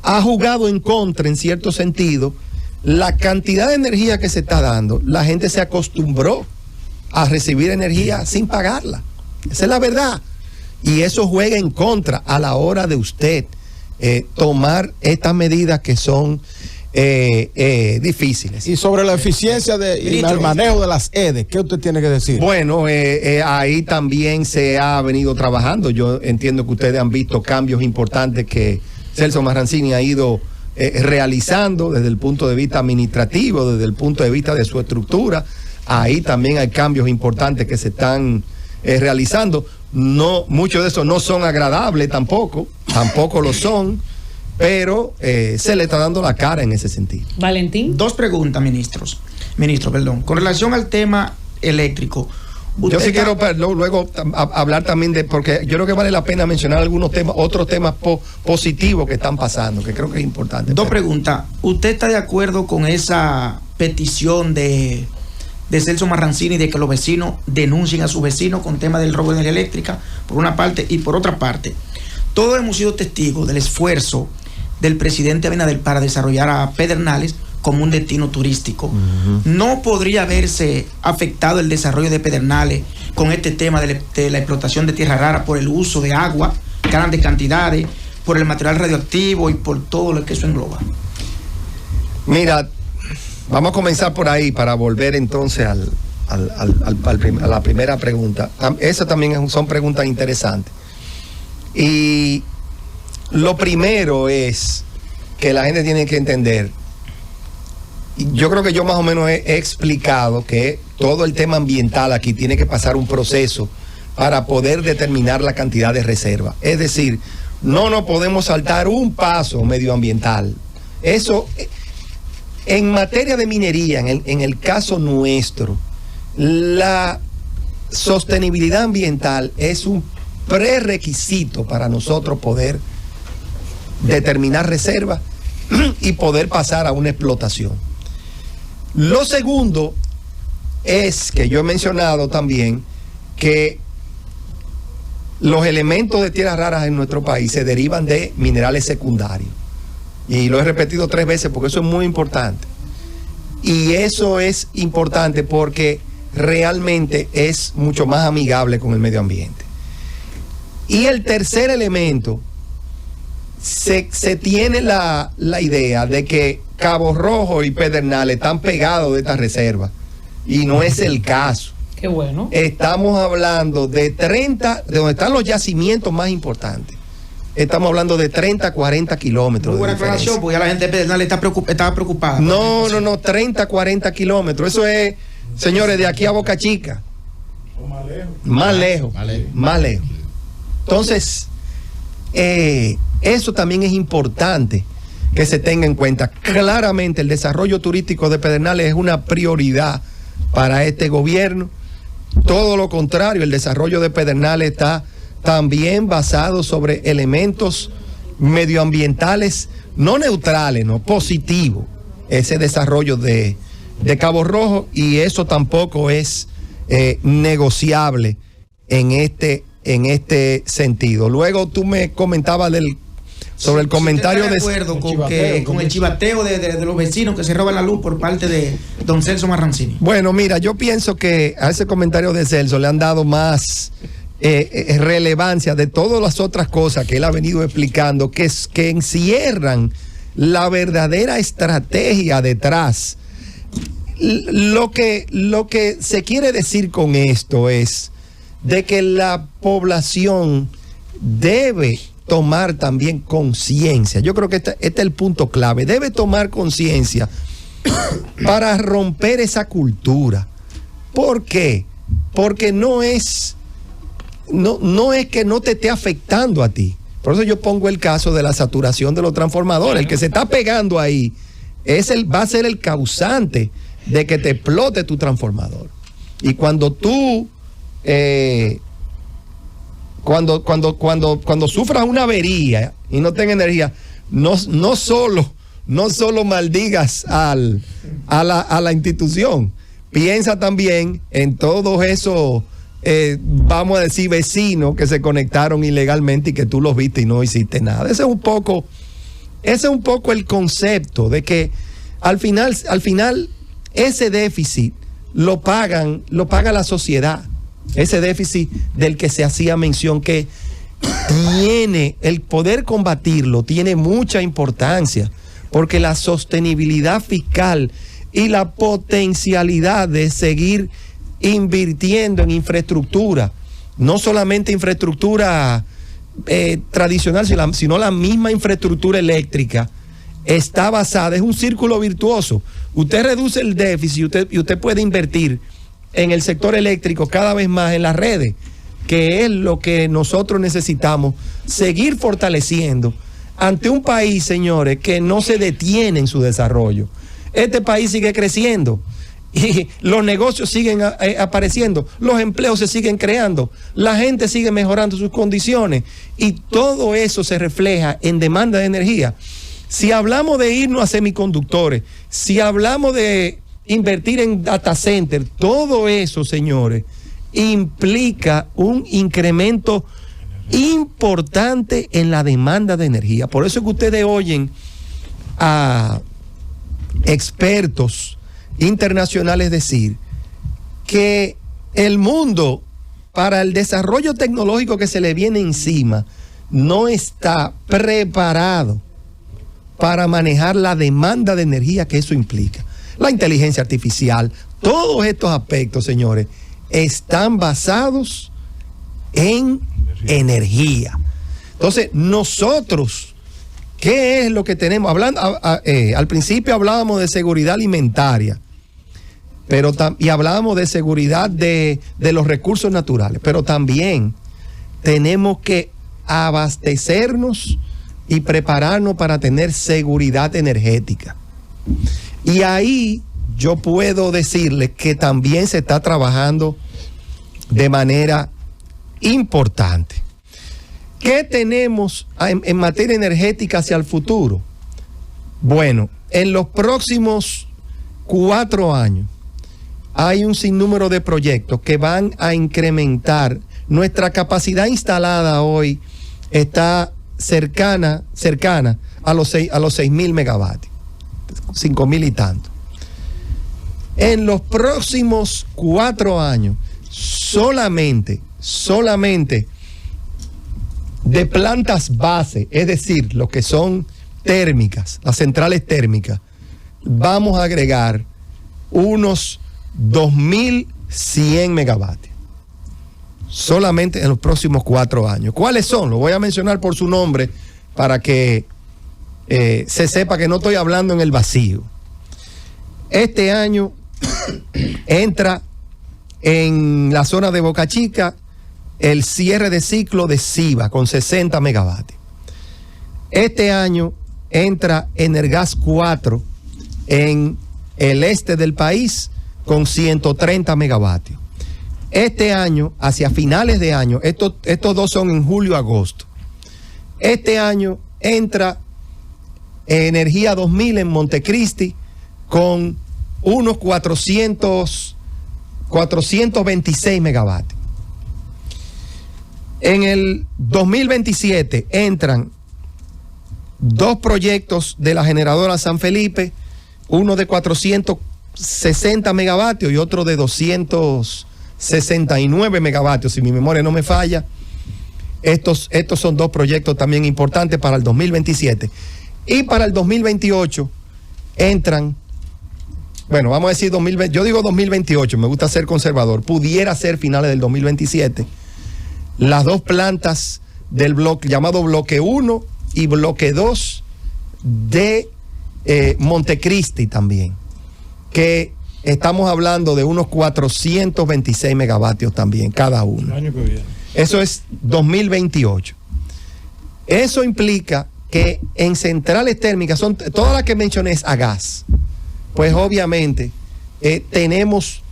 ha jugado en contra en cierto sentido la cantidad de energía que se está dando. La gente se acostumbró a recibir energía sin pagarla. Esa es la verdad. Y eso juega en contra a la hora de usted tomar estas medidas que son difíciles. Y sobre la eficiencia y el manejo de las EDES, ¿qué usted tiene que decir? Bueno, ahí también se ha venido trabajando. Yo entiendo que ustedes han visto cambios importantes que Celso Marrancini ha ido realizando desde el punto de vista administrativo, desde el punto de vista de su estructura. Ahí también hay cambios importantes que se están realizando. No, muchos de esos no son agradables tampoco lo son, pero se le está dando la cara en ese sentido. Valentín. Dos preguntas, ministro, con relación al tema eléctrico. Yo sí quiero luego hablar también porque yo creo que vale la pena mencionar algunos temas, otros temas positivos que están pasando, que creo que es importante. Dos preguntas. ¿Usted está de acuerdo con esa petición de Celso Marrancini de que los vecinos denuncien a sus vecinos con tema del robo de energía eléctrica, por una parte? Y por otra parte, todos hemos sido testigos del esfuerzo del presidente Abinader para desarrollar a Pedernales como un destino turístico. ¿No podría haberse afectado el desarrollo de Pedernales con este tema de la explotación de tierra rara por el uso de agua, grandes cantidades, por el material radioactivo y por todo lo que eso engloba? Mira, Vamos a comenzar por ahí para volver entonces a la primera pregunta. Esas también son preguntas interesantes. Y lo primero es que la gente tiene que entender, yo creo que yo más o menos he explicado que todo el tema ambiental aquí tiene que pasar un proceso para poder determinar la cantidad de reserva. Es decir, no nos podemos saltar un paso medioambiental. Eso, en materia de minería, en el caso nuestro, la sostenibilidad ambiental es un prerequisito para nosotros poder determinar reservas y poder pasar a una explotación. Lo segundo es que yo he mencionado también que los elementos de tierras raras en nuestro país se derivan de minerales secundarios. Y lo he repetido 3 veces porque eso es muy importante. Y eso es importante porque realmente es mucho más amigable con el medio ambiente. Y el tercer elemento, se tiene la idea de que Cabo Rojo y Pedernales están pegados de esta reserva. Y no es el caso. Qué bueno. Estamos hablando de 30, de donde están los yacimientos más importantes. Estamos hablando de 30, 40 kilómetros. Muy buena aclaración, porque ya la gente de Pedernales estaba preocupada. No, 30, 40 kilómetros. Eso es, señores, de aquí a Boca Chica. Más lejos. Entonces, eso también es importante que se tenga en cuenta. Claramente el desarrollo turístico de Pedernales es una prioridad para este gobierno. Todo lo contrario, el desarrollo de Pedernales está también basado sobre elementos medioambientales no neutrales, no positivos. Ese desarrollo de Cabo Rojo, y eso tampoco es negociable en este sentido. Luego tú me comentabas sobre el comentario de acuerdo con el chivateo de los vecinos que se roban la luz por parte de don Celso Marrancini. Bueno, mira, yo pienso que a ese comentario de Celso le han dado más relevancia de todas las otras cosas que él ha venido explicando, que encierran la verdadera estrategia detrás. Lo que se quiere decir con esto es de que la población debe tomar también conciencia. Yo creo que este es el punto clave. Debe tomar conciencia para romper esa cultura. ¿Por qué? Porque no es que no te esté afectando a ti. Por eso yo pongo el caso de la saturación de los transformadores. El que se está pegando ahí va a ser el causante de que te explote tu transformador. Y cuando tú cuando sufras una avería y no tengas energía, no solo maldigas a la institución. Piensa también en todos esos vamos a decir vecinos que se conectaron ilegalmente y que tú los viste y no hiciste nada. Ese es un poco el concepto de que al final ese déficit lo paga la sociedad. Ese déficit del que se hacía mención, que tiene el poder combatirlo, tiene mucha importancia, porque la sostenibilidad fiscal y la potencialidad de seguir invirtiendo en infraestructura, no solamente infraestructura tradicional, sino la misma infraestructura eléctrica, está basada, es un círculo virtuoso. Usted reduce el déficit y usted puede invertir en el sector eléctrico cada vez más en las redes, que es lo que nosotros necesitamos seguir fortaleciendo ante un país, señores, que no se detiene en su desarrollo. Este país sigue creciendo y los negocios siguen apareciendo, los empleos se siguen creando, la gente sigue mejorando sus condiciones y todo eso se refleja en demanda de energía. Si hablamos de irnos a semiconductores, si hablamos de invertir en data center, todo eso, señores, implica un incremento importante en la demanda de energía. Por eso es que ustedes oyen a expertos internacionales decir que el mundo, para el desarrollo tecnológico que se le viene encima, no está preparado para manejar la demanda de energía que eso implica. la inteligencia artificial, todos estos aspectos, señores, están basados en energía. Entonces, nosotros, ¿qué es lo que tenemos? Hablando, al principio hablábamos de seguridad alimentaria, y hablábamos de seguridad de los recursos naturales, pero también tenemos que abastecernos y prepararnos para tener seguridad energética. Y ahí yo puedo decirles que también se está trabajando de manera importante. ¿Qué tenemos en materia energética hacia el futuro? Bueno, en los próximos 4 años hay un sinnúmero de proyectos que van a incrementar. Nuestra capacidad instalada hoy está cercana a los 6.000 megavatios, 5.000 y tanto. En los próximos 4 años, solamente de plantas base, es decir, lo que son térmicas, las centrales térmicas, vamos a agregar unos 2.100 megavatios. Solamente en los próximos 4 años. ¿Cuáles son? Lo voy a mencionar por su nombre para que se sepa que no estoy hablando en el vacío. Este año entra en la zona de Boca Chica el cierre de ciclo de Ciba con 60 megavatios. Este año entra Energas 4 en el este del país con 130 megavatios. Este año, hacia finales de año, estos dos son en julio-agosto. Este año entra Energía 2000 en Montecristi con unos 426 megavatios. En el 2027 entran 2 proyectos de la generadora San Felipe, uno de 460 megavatios y otro de 269 megavatios, si mi memoria no me falla. Estos son 2 proyectos también importantes para el 2027. Y para el 2028 entran, bueno, vamos a decir 2020, yo digo 2028, me gusta ser conservador, pudiera ser finales del 2027, las 2 plantas del bloque llamado bloque 1 y bloque 2 de Montecristi también, que estamos hablando de unos 426 megavatios también cada uno. El año que viene. Eso es 2028. Eso implica que en centrales térmicas, son todas las que mencioné es a gas, pues obviamente tenemos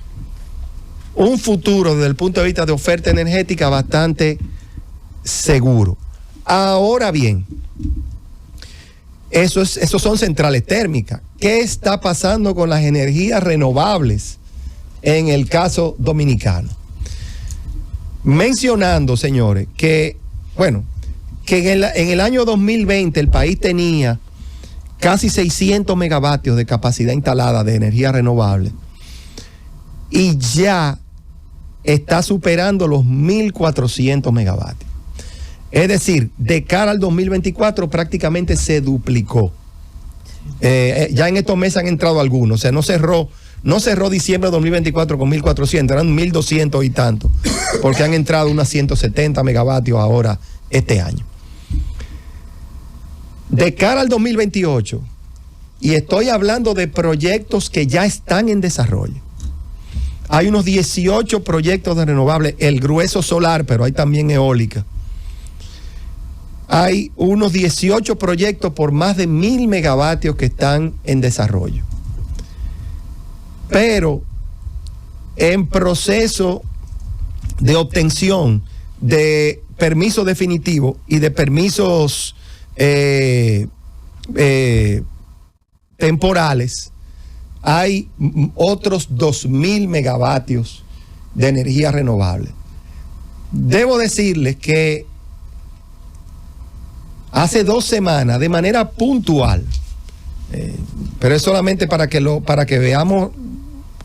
un futuro desde el punto de vista de oferta energética bastante seguro. Ahora bien, esos son centrales térmicas. ¿Qué está pasando con las energías renovables en el caso dominicano? Mencionando, señores, que, bueno, que en el año 2020 el país tenía casi 600 megavatios de capacidad instalada de energía renovable y ya está superando los 1.400 megavatios. Es decir, de cara al 2024 prácticamente se duplicó. Ya en estos meses han entrado algunos, o sea, no cerró diciembre de 2024 con 1.400, eran 1.200 y tanto, porque han entrado unas 170 megavatios ahora este año. De cara al 2028, y estoy hablando de proyectos que ya están en desarrollo, hay unos 18 proyectos de renovables, el grueso solar, pero hay también eólica. Hay unos 18 proyectos por más de 1.000 megavatios que están en desarrollo. Pero en proceso de obtención de permiso definitivo y de permisos temporales, hay otros 2.000 megavatios de energía renovable. Debo decirles que hace 2 semanas, de manera puntual, pero es solamente para que veamos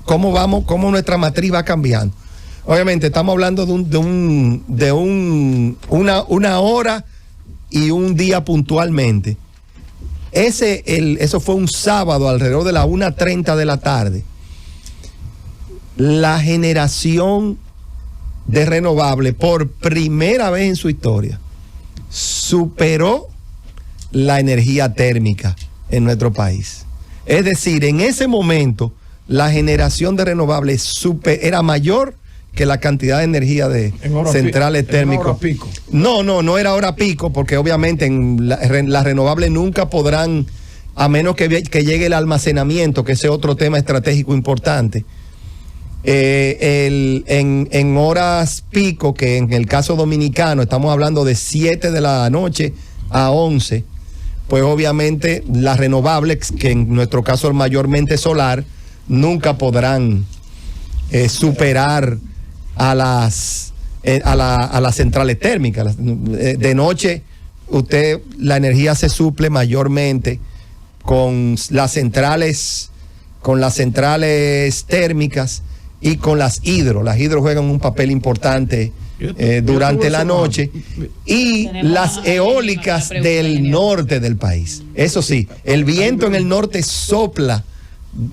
cómo nuestra matriz va cambiando. Obviamente estamos hablando de una hora y un día puntualmente. Eso fue un sábado alrededor de la 1:30 de la tarde. La generación de renovable por primera vez en su historia superó la energía térmica en nuestro país. Es decir, en ese momento la generación de renovables era mayor que la cantidad de energía de centrales térmicas. No era hora pico, porque obviamente las renovables nunca podrán, a menos que llegue el almacenamiento, que ese es otro tema estratégico importante. En horas pico, que en el caso dominicano estamos hablando de 7 de la noche a 11, pues obviamente las renovables, que en nuestro caso mayormente solar, nunca podrán superar a las centrales térmicas. De noche la energía se suple mayormente con las centrales térmicas y con las hidro. Las hidro juegan un papel importante durante la noche, y las eólicas del norte del país. Eso sí, el viento en el norte sopla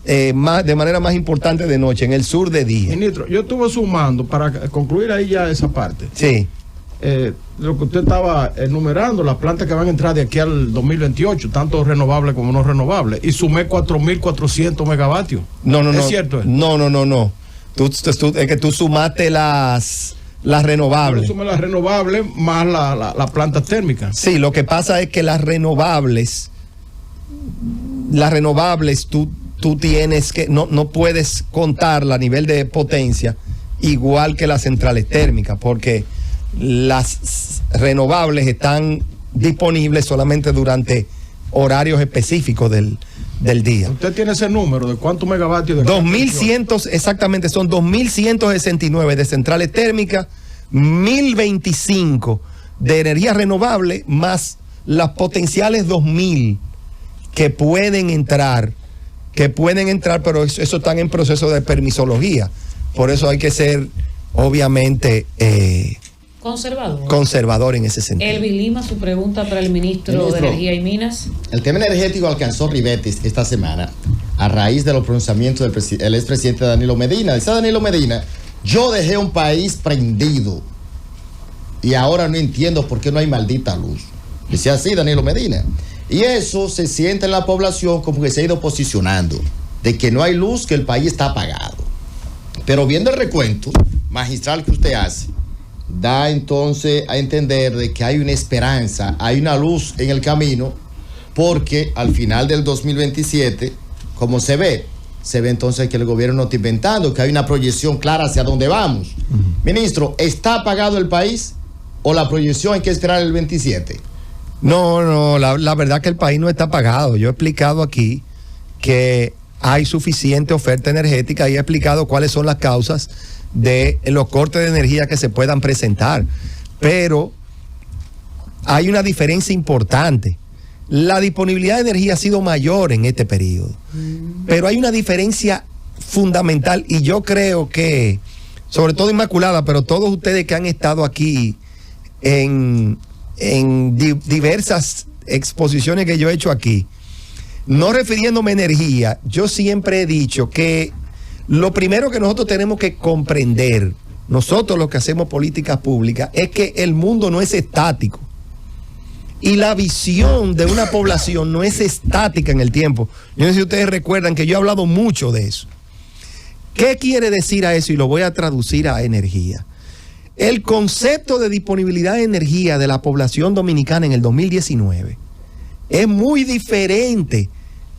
de manera más importante de noche, en el sur de día. Ministro, yo estuve sumando para concluir ahí ya esa parte. Sí. Lo que usted estaba enumerando, las plantas que van a entrar de aquí al 2028, tanto renovables como no renovables, y sumé 4.400 megavatios. No. ¿Es cierto? No. Es que tú sumaste las renovables. Yo sumé las renovables más las plantas térmicas. Sí, lo que pasa es que las renovables tú tienes que, no puedes contarla a nivel de potencia igual que las centrales térmicas, porque las renovables están disponibles solamente durante horarios específicos del día. ¿Usted tiene ese número de cuántos megavatios? De 2100, exactamente, son 2169 de centrales térmicas, 1025 de energía renovable, más las potenciales 2000 que pueden entrar, pero eso están en proceso de permisología. Por eso hay que ser, obviamente, conservador en ese sentido. Elvis Lima, su pregunta para el ministro de Energía y Minas. El tema energético alcanzó ribetes esta semana a raíz de los pronunciamientos del expresidente Danilo Medina. Dice Danilo Medina: yo dejé un país prendido y ahora no entiendo por qué no hay maldita luz. Dice así Danilo Medina. Y eso se siente en la población como que se ha ido posicionando, de que no hay luz, que el país está apagado. Pero viendo el recuento magistral que usted hace, da entonces a entender de que hay una esperanza, hay una luz en el camino, porque al final del 2027, como se ve entonces que el gobierno no está inventando, que hay una proyección clara hacia dónde vamos. Ministro, ¿está apagado el país o la proyección hay que esperar el 27? No, la verdad que el país no está apagado. Yo he explicado aquí que hay suficiente oferta energética y he explicado cuáles son las causas de los cortes de energía que se puedan presentar. Pero hay una diferencia importante. La disponibilidad de energía ha sido mayor en este periodo. Pero hay una diferencia fundamental, y yo creo que, sobre todo Inmaculada, pero todos ustedes que han estado aquí en diversas exposiciones que yo he hecho aquí, no refiriéndome a energía, yo siempre he dicho que lo primero que nosotros tenemos que comprender, nosotros los que hacemos políticas públicas, es que el mundo no es estático. Y la visión de una población no es estática en el tiempo. Yo no sé si ustedes recuerdan que yo he hablado mucho de eso. ¿Qué quiere decir a eso? Y lo voy a traducir a energía. El concepto de disponibilidad de energía de la población dominicana en el 2019 es muy diferente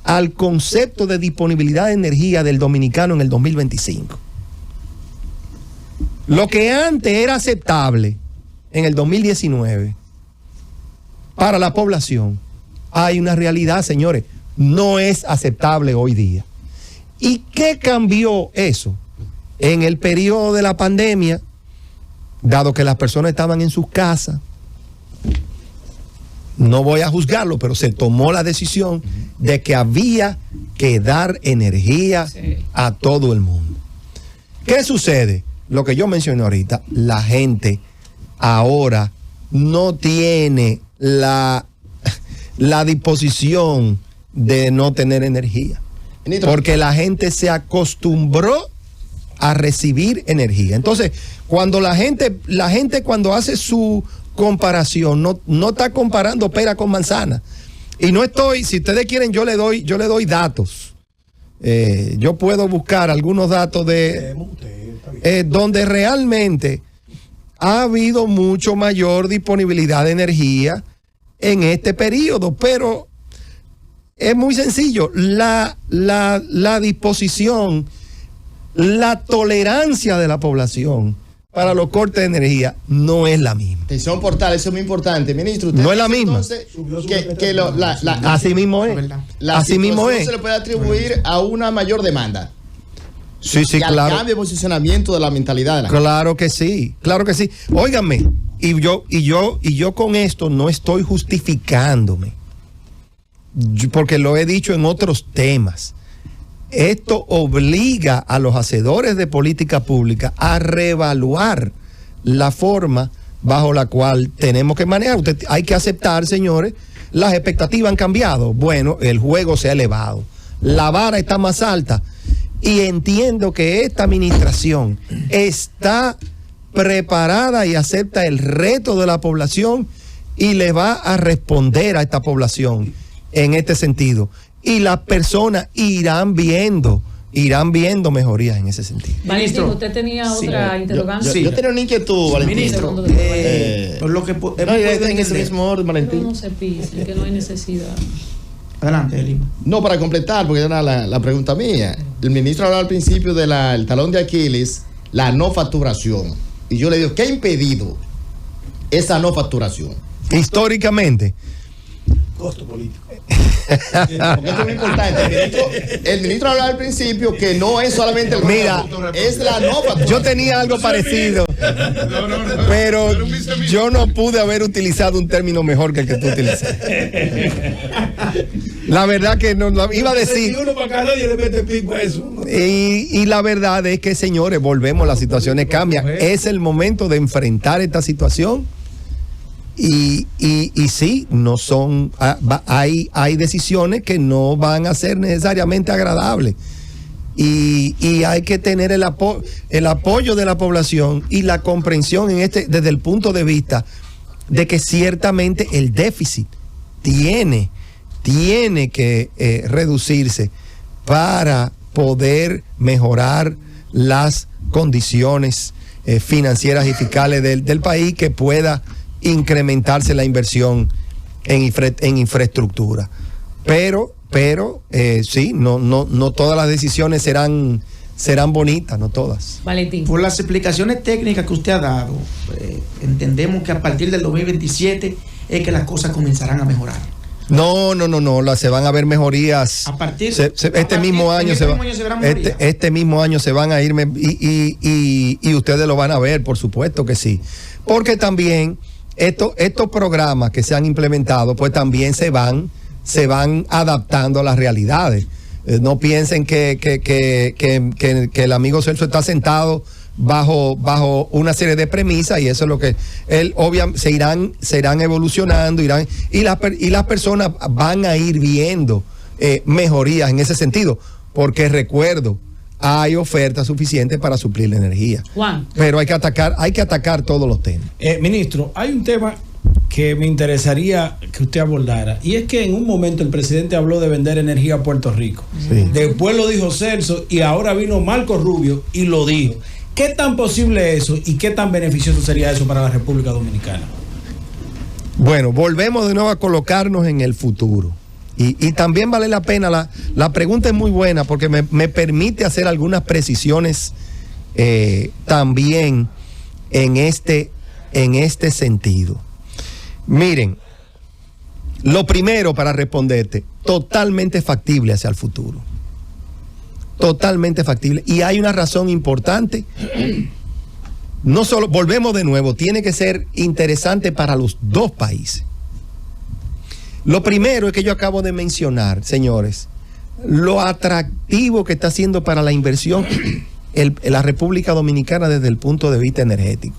al concepto de disponibilidad de energía del dominicano en el 2025. Lo que antes era aceptable en el 2019 para la población, hay una realidad, señores, no es aceptable hoy día. ¿Y qué cambió eso? En el periodo de la pandemia, dado que las personas estaban en sus casas, no voy a juzgarlo, pero se tomó la decisión de que había que dar energía a todo el mundo. ¿Qué sucede? Lo que yo mencioné ahorita, la gente ahora no tiene la disposición de no tener energía. Porque la gente se acostumbró a recibir energía. Entonces, cuando la gente cuando hace su comparación, no está comparando pera con manzana. Y no estoy, si ustedes quieren, yo le doy datos. Yo puedo buscar algunos datos de donde realmente ha habido mucho mayor disponibilidad de energía en este periodo, pero es muy sencillo. La disposición, la tolerancia de la población para los cortes de energía no es la misma. Atención Portal, eso es muy importante, ministro. No es la misma. Entonces, así mismo es. Así mismo es. Se le puede atribuir a una mayor demanda. Sí, y claro. Al cambio de posicionamiento de la mentalidad de la gente. Claro que sí, claro que sí. Óiganme, y yo con esto no estoy justificándome, porque lo he dicho en otros temas. Esto obliga a los hacedores de política pública a reevaluar la forma bajo la cual tenemos que manejar. Hay que aceptar, señores, las expectativas han cambiado. Bueno, el juego se ha elevado, la vara está más alta, y entiendo que esta administración está preparada y acepta el reto de la población y le va a responder a esta población en este sentido. Y las personas irán viendo mejorías en ese sentido. Ministro, usted tenía otra interrogante. Yo tenía una inquietud, Valentín. Ministro, por lo que en ese mismo orden, Valentín. No se pise, que no hay necesidad. Adelante, Lima. No, para completar, porque era la pregunta mía. El ministro hablaba al principio del talón de Aquiles, la no facturación. Y yo le digo, ¿qué ha impedido esa no facturación? Históricamente. Costo político. Porque esto es muy importante. El ministro hablaba al principio que no es solamente el mira, es la no facturación. Yo tenía algo parecido, pero yo no pude haber utilizado un término mejor que el que tú utilizaste. La verdad que no iba a decir. Y la verdad es que, señores, volvemos, las situaciones cambian. Es el momento de enfrentar esta situación. Y sí, no son, hay decisiones que no van a ser necesariamente agradables, y hay que tener el apoyo de la población y la comprensión desde el punto de vista de que ciertamente el déficit tiene que reducirse para poder mejorar las condiciones financieras y fiscales del país, que pueda incrementarse la inversión en infraestructura. Pero sí, no todas las decisiones serán bonitas, no todas. Valentín. Por las explicaciones técnicas que usted ha dado, entendemos que a partir del 2027 es que las cosas comenzarán a mejorar. No, se van a ver mejorías. A partir este mismo año se van a ir, y ustedes lo van a ver, por supuesto que sí. Porque también estos programas que se han implementado, pues también se van adaptando a las realidades. No piensen que el amigo Celso está sentado bajo una serie de premisas, y eso es lo que él obviamente se irán evolucionando, y las personas van a ir viendo mejorías en ese sentido, porque recuerdo, hay oferta suficiente para suplir la energía. Juan. Pero hay que atacar todos los temas. Ministro, hay un tema que me interesaría que usted abordara, y es que en un momento el presidente habló de vender energía a Puerto Rico. Sí. Después lo dijo Celso, y ahora vino Marco Rubio y lo dijo. ¿Qué tan posible es eso y qué tan beneficioso sería eso para la República Dominicana? Bueno, volvemos de nuevo a colocarnos en el futuro. Y también vale la pena, la pregunta es muy buena, porque me permite hacer algunas precisiones también en este sentido. Miren, lo primero para responderte, totalmente factible hacia el futuro. Totalmente factible. Y hay una razón importante. No solo, volvemos de nuevo, tiene que ser interesante para los dos países. Lo primero es que yo acabo de mencionar, señores, lo atractivo que está haciendo para la inversión la República Dominicana desde el punto de vista energético.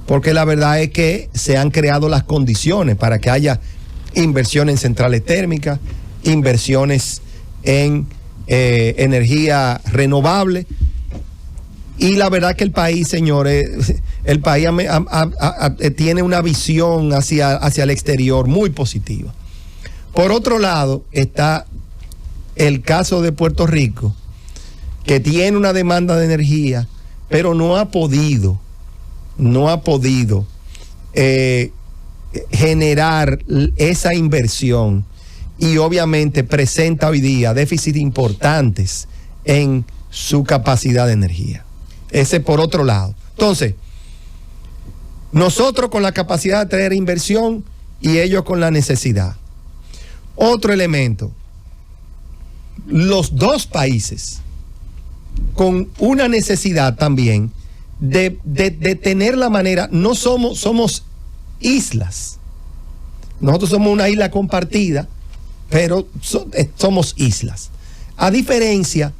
Porque la verdad es que se han creado las condiciones para que haya inversión en centrales térmicas, inversiones en energía renovable. Y la verdad que el país, señores, el país tiene una visión hacia el exterior muy positiva. Por otro lado, está el caso de Puerto Rico, que tiene una demanda de energía, pero no ha podido generar esa inversión, y obviamente presenta hoy día déficits importantes en su capacidad de energía. Ese por otro lado. Entonces, nosotros con la capacidad de traer inversión y ellos con la necesidad. Otro elemento, los dos países con una necesidad también de tener la manera, no somos islas. Nosotros somos una isla compartida, pero somos islas. A diferencia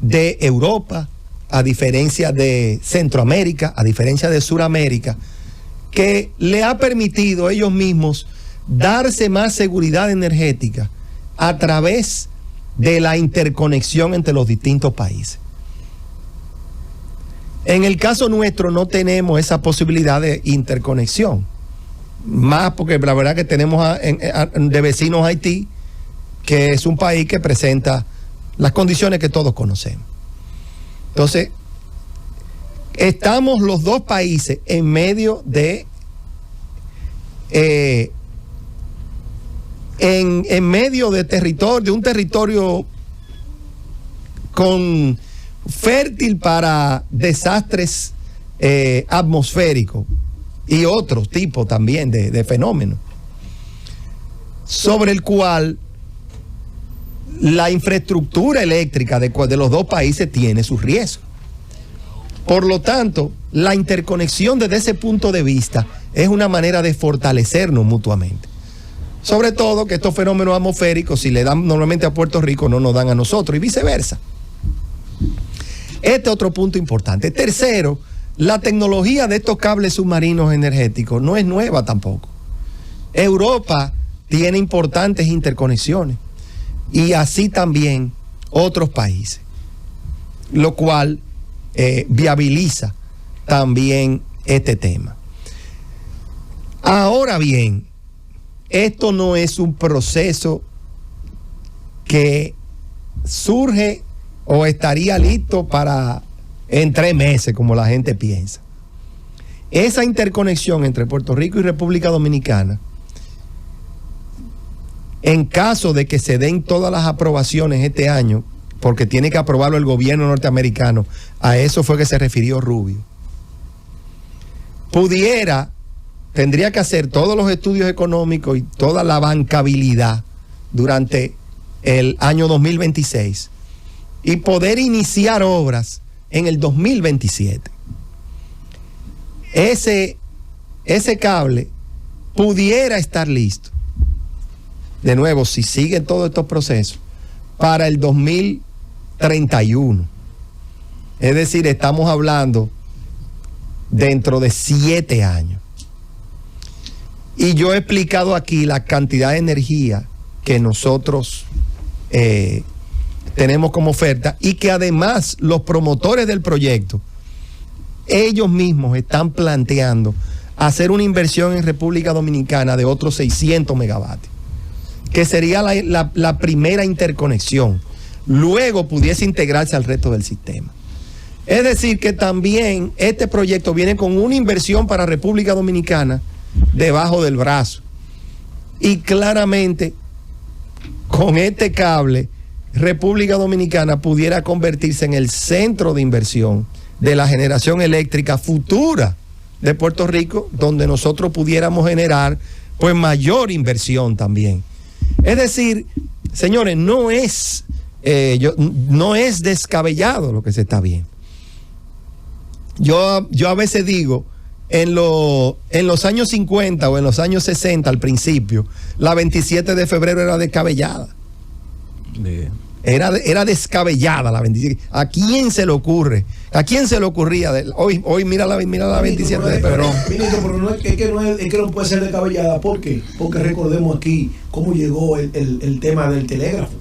de Europa, a diferencia de Centroamérica, a diferencia de Suramérica, que le ha permitido ellos mismos darse más seguridad energética a través de la interconexión entre los distintos países. En el caso nuestro no tenemos esa posibilidad de interconexión, más porque la verdad que tenemos de vecinos Haití, que es un país que presenta las condiciones que todos conocemos. Entonces, estamos los dos países en medio de en medio de un territorio fértil para desastres atmosféricos y otros tipos también de fenómenos, sobre el cual la infraestructura eléctrica de los dos países tiene sus riesgos. Por lo tanto, la interconexión desde ese punto de vista es una manera de fortalecernos mutuamente. Sobre todo que estos fenómenos atmosféricos, si le dan normalmente a Puerto Rico, no nos dan a nosotros, y viceversa. Este otro punto importante. Tercero, la tecnología de estos cables submarinos energéticos no es nueva tampoco. Europa tiene importantes interconexiones, y así también otros países, lo cual viabiliza también este tema. Ahora bien, esto no es un proceso que surge o estaría listo en 3 meses, como la gente piensa. Esa interconexión entre Puerto Rico y República Dominicana, en caso de que se den todas las aprobaciones este año, porque tiene que aprobarlo el gobierno norteamericano, a eso fue que se refirió Rubio, tendría que hacer todos los estudios económicos y toda la bancabilidad durante el año 2026 y poder iniciar obras en el 2027. Ese cable pudiera estar listo, de nuevo, si siguen todos estos procesos, para el 2031. Es decir, estamos hablando dentro de 7 años. Y yo he explicado aquí la cantidad de energía que nosotros tenemos como oferta, y que además los promotores del proyecto, ellos mismos están planteando hacer una inversión en República Dominicana de otros 600 megavatios, que sería la primera interconexión. Luego pudiese integrarse al resto del sistema. Es decir, que también este proyecto viene con una inversión para República Dominicana debajo del brazo. Y claramente, con este cable, República Dominicana pudiera convertirse en el centro de inversión de la generación eléctrica futura de Puerto Rico, donde nosotros pudiéramos generar pues mayor inversión también. Es decir, señores, no es descabellado lo que se está viendo. Yo a veces digo, en los años 50 o en los años 60 al principio, la 27 de febrero era descabellada. Era descabellada la 27. ¿A quién se le ocurre ¿A quién se le ocurría? Hoy mira la 27 de febrero. Ministro, pero no es que no puede ser descabellada. ¿Por qué? Porque recordemos aquí cómo llegó el tema del telégrafo.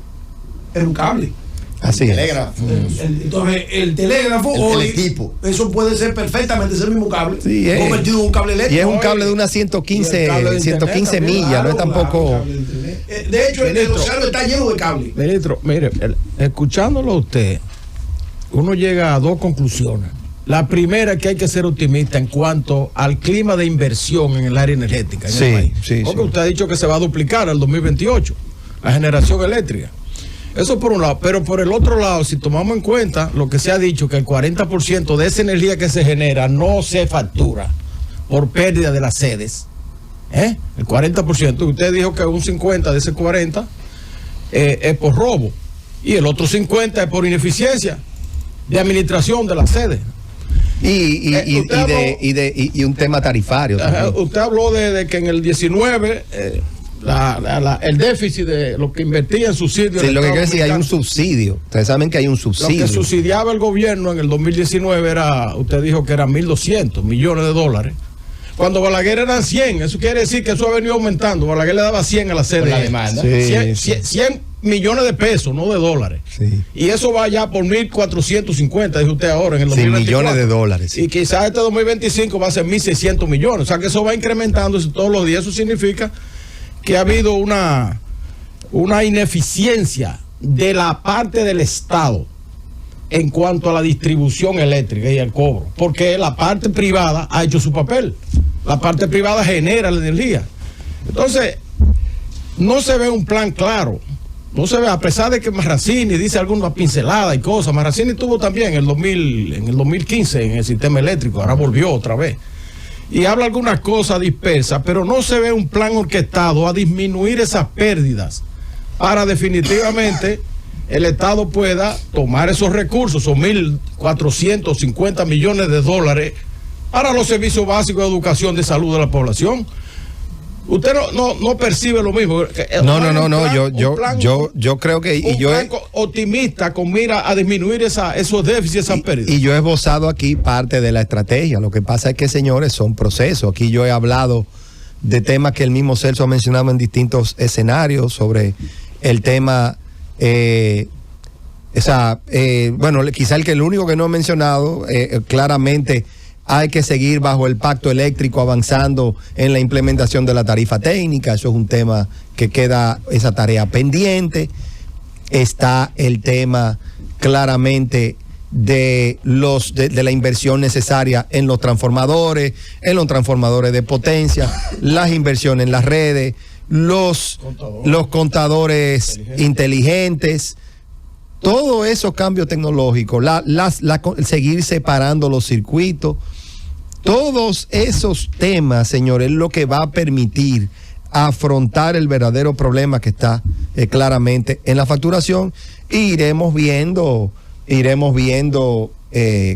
Era un cable. Así es. Telégrafo. Entonces, el telégrafo el equipo. Eso puede ser perfectamente ese mismo cable, sí, convertido en un cable eléctrico. Y es un cable de unas 115 millas, no es tampoco. De hecho, el océano está lleno de cables. Ministro, mire, escuchándolo a usted, uno llega a dos conclusiones. La primera es que hay que ser optimista en cuanto al clima de inversión en el área energética en el país. Porque usted ha dicho que se va a duplicar al 2028 la generación eléctrica. Eso por un lado, pero por el otro lado, si tomamos en cuenta lo que se ha dicho, que el 40% de esa energía que se genera no se factura por pérdida de las sedes, el 40%, usted dijo que un 50% de ese 40% es por robo, y el otro 50% es por ineficiencia de administración de las sedes. Y un tema tarifario. Usted habló de que en el 19... el déficit de lo que invertía en subsidios. Sí, lo que quiere decir, hay un subsidio. Ustedes saben que hay un subsidio. Lo que subsidiaba el gobierno en el 2019 era, usted dijo que eran 1.200 millones de dólares. Cuando Balaguer eran 100, eso quiere decir que eso ha venido aumentando. Balaguer le daba 100 a la sede. La demanda. 100 millones de pesos, no de dólares. Sí. Y eso va ya por 1.450, dijo usted ahora, en el 2024. Millones de dólares. Sí. Y quizás este 2025 va a ser 1.600 millones. O sea que eso va incrementándose todos los días. Eso significa que ha habido una ineficiencia de la parte del Estado en cuanto a la distribución eléctrica y el cobro, porque la parte privada ha hecho su papel. La parte privada genera la energía. Entonces, no se ve un plan claro. No se ve, a pesar de que Marrancini dice algunas pinceladas y cosas. Marrancini tuvo también en el 2015 en el sistema eléctrico, ahora volvió otra vez. Y habla algunas cosas dispersas, pero no se ve un plan orquestado a disminuir esas pérdidas para definitivamente el Estado pueda tomar esos recursos, son 1.450 millones de dólares para los servicios básicos de educación, de salud de la población. Usted no percibe lo mismo. Yo creo que un plan optimista con mira a disminuir esos déficits, esas pérdidas. Y yo he esbozado aquí parte de la estrategia. Lo que pasa es que, señores, son procesos. Aquí yo he hablado de temas que el mismo Celso ha mencionado en distintos escenarios sobre el tema. Quizá el único que no he mencionado claramente. Hay que seguir bajo el pacto eléctrico avanzando en la implementación de la tarifa técnica. Eso es un tema que queda esa tarea pendiente. Está el tema claramente de la inversión necesaria en los transformadores de potencia, las inversiones en las redes, los contadores inteligentes. Todos esos cambios tecnológicos, seguir separando los circuitos, todos esos temas, señores, es lo que va a permitir afrontar el verdadero problema que está claramente en la facturación, y iremos viendo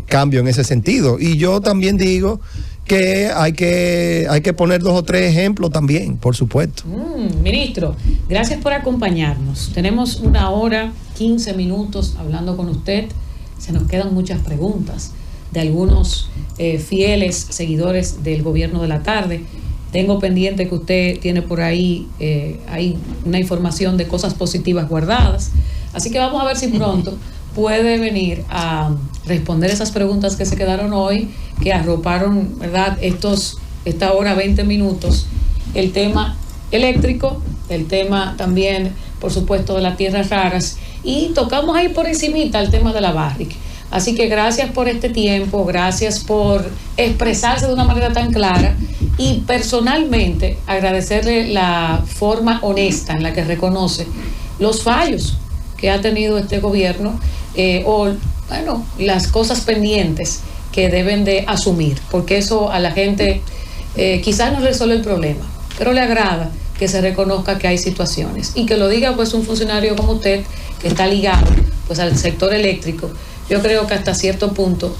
cambio en ese sentido. Y yo también digo que hay que poner 2 o 3 ejemplos también, por supuesto. Ministro, gracias por acompañarnos. Tenemos 1 hora, 15 minutos hablando con usted. Se nos quedan muchas preguntas de algunos fieles seguidores del Gobierno de la Tarde. Tengo pendiente que usted tiene por ahí hay una información de cosas positivas guardadas. Así que vamos a ver si pronto puede venir a responder esas preguntas que se quedaron hoy, que arroparon, ¿verdad?, esta hora 20 minutos, el tema eléctrico, el tema también, por supuesto, de las tierras raras, y tocamos ahí por encimita el tema de la Barrick. Así que gracias por este tiempo, gracias por expresarse de una manera tan clara, y personalmente agradecerle la forma honesta en la que reconoce los fallos que ha tenido este gobierno, las cosas pendientes que deben de asumir, porque eso a la gente quizás no resuelve el problema, pero le agrada que se reconozca que hay situaciones, y que lo diga pues un funcionario como usted, que está ligado pues al sector eléctrico. Yo creo que hasta cierto punto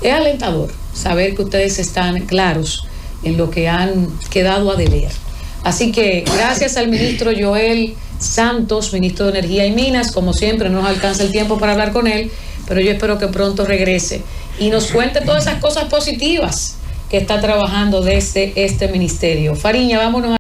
es alentador saber que ustedes están claros en lo que han quedado a deber. Así que gracias al ministro Joel Santos, ministro de Energía y Minas. Como siempre, no nos alcanza el tiempo para hablar con él, pero yo espero que pronto regrese y nos cuente todas esas cosas positivas que está trabajando desde este ministerio. Fariña, vámonos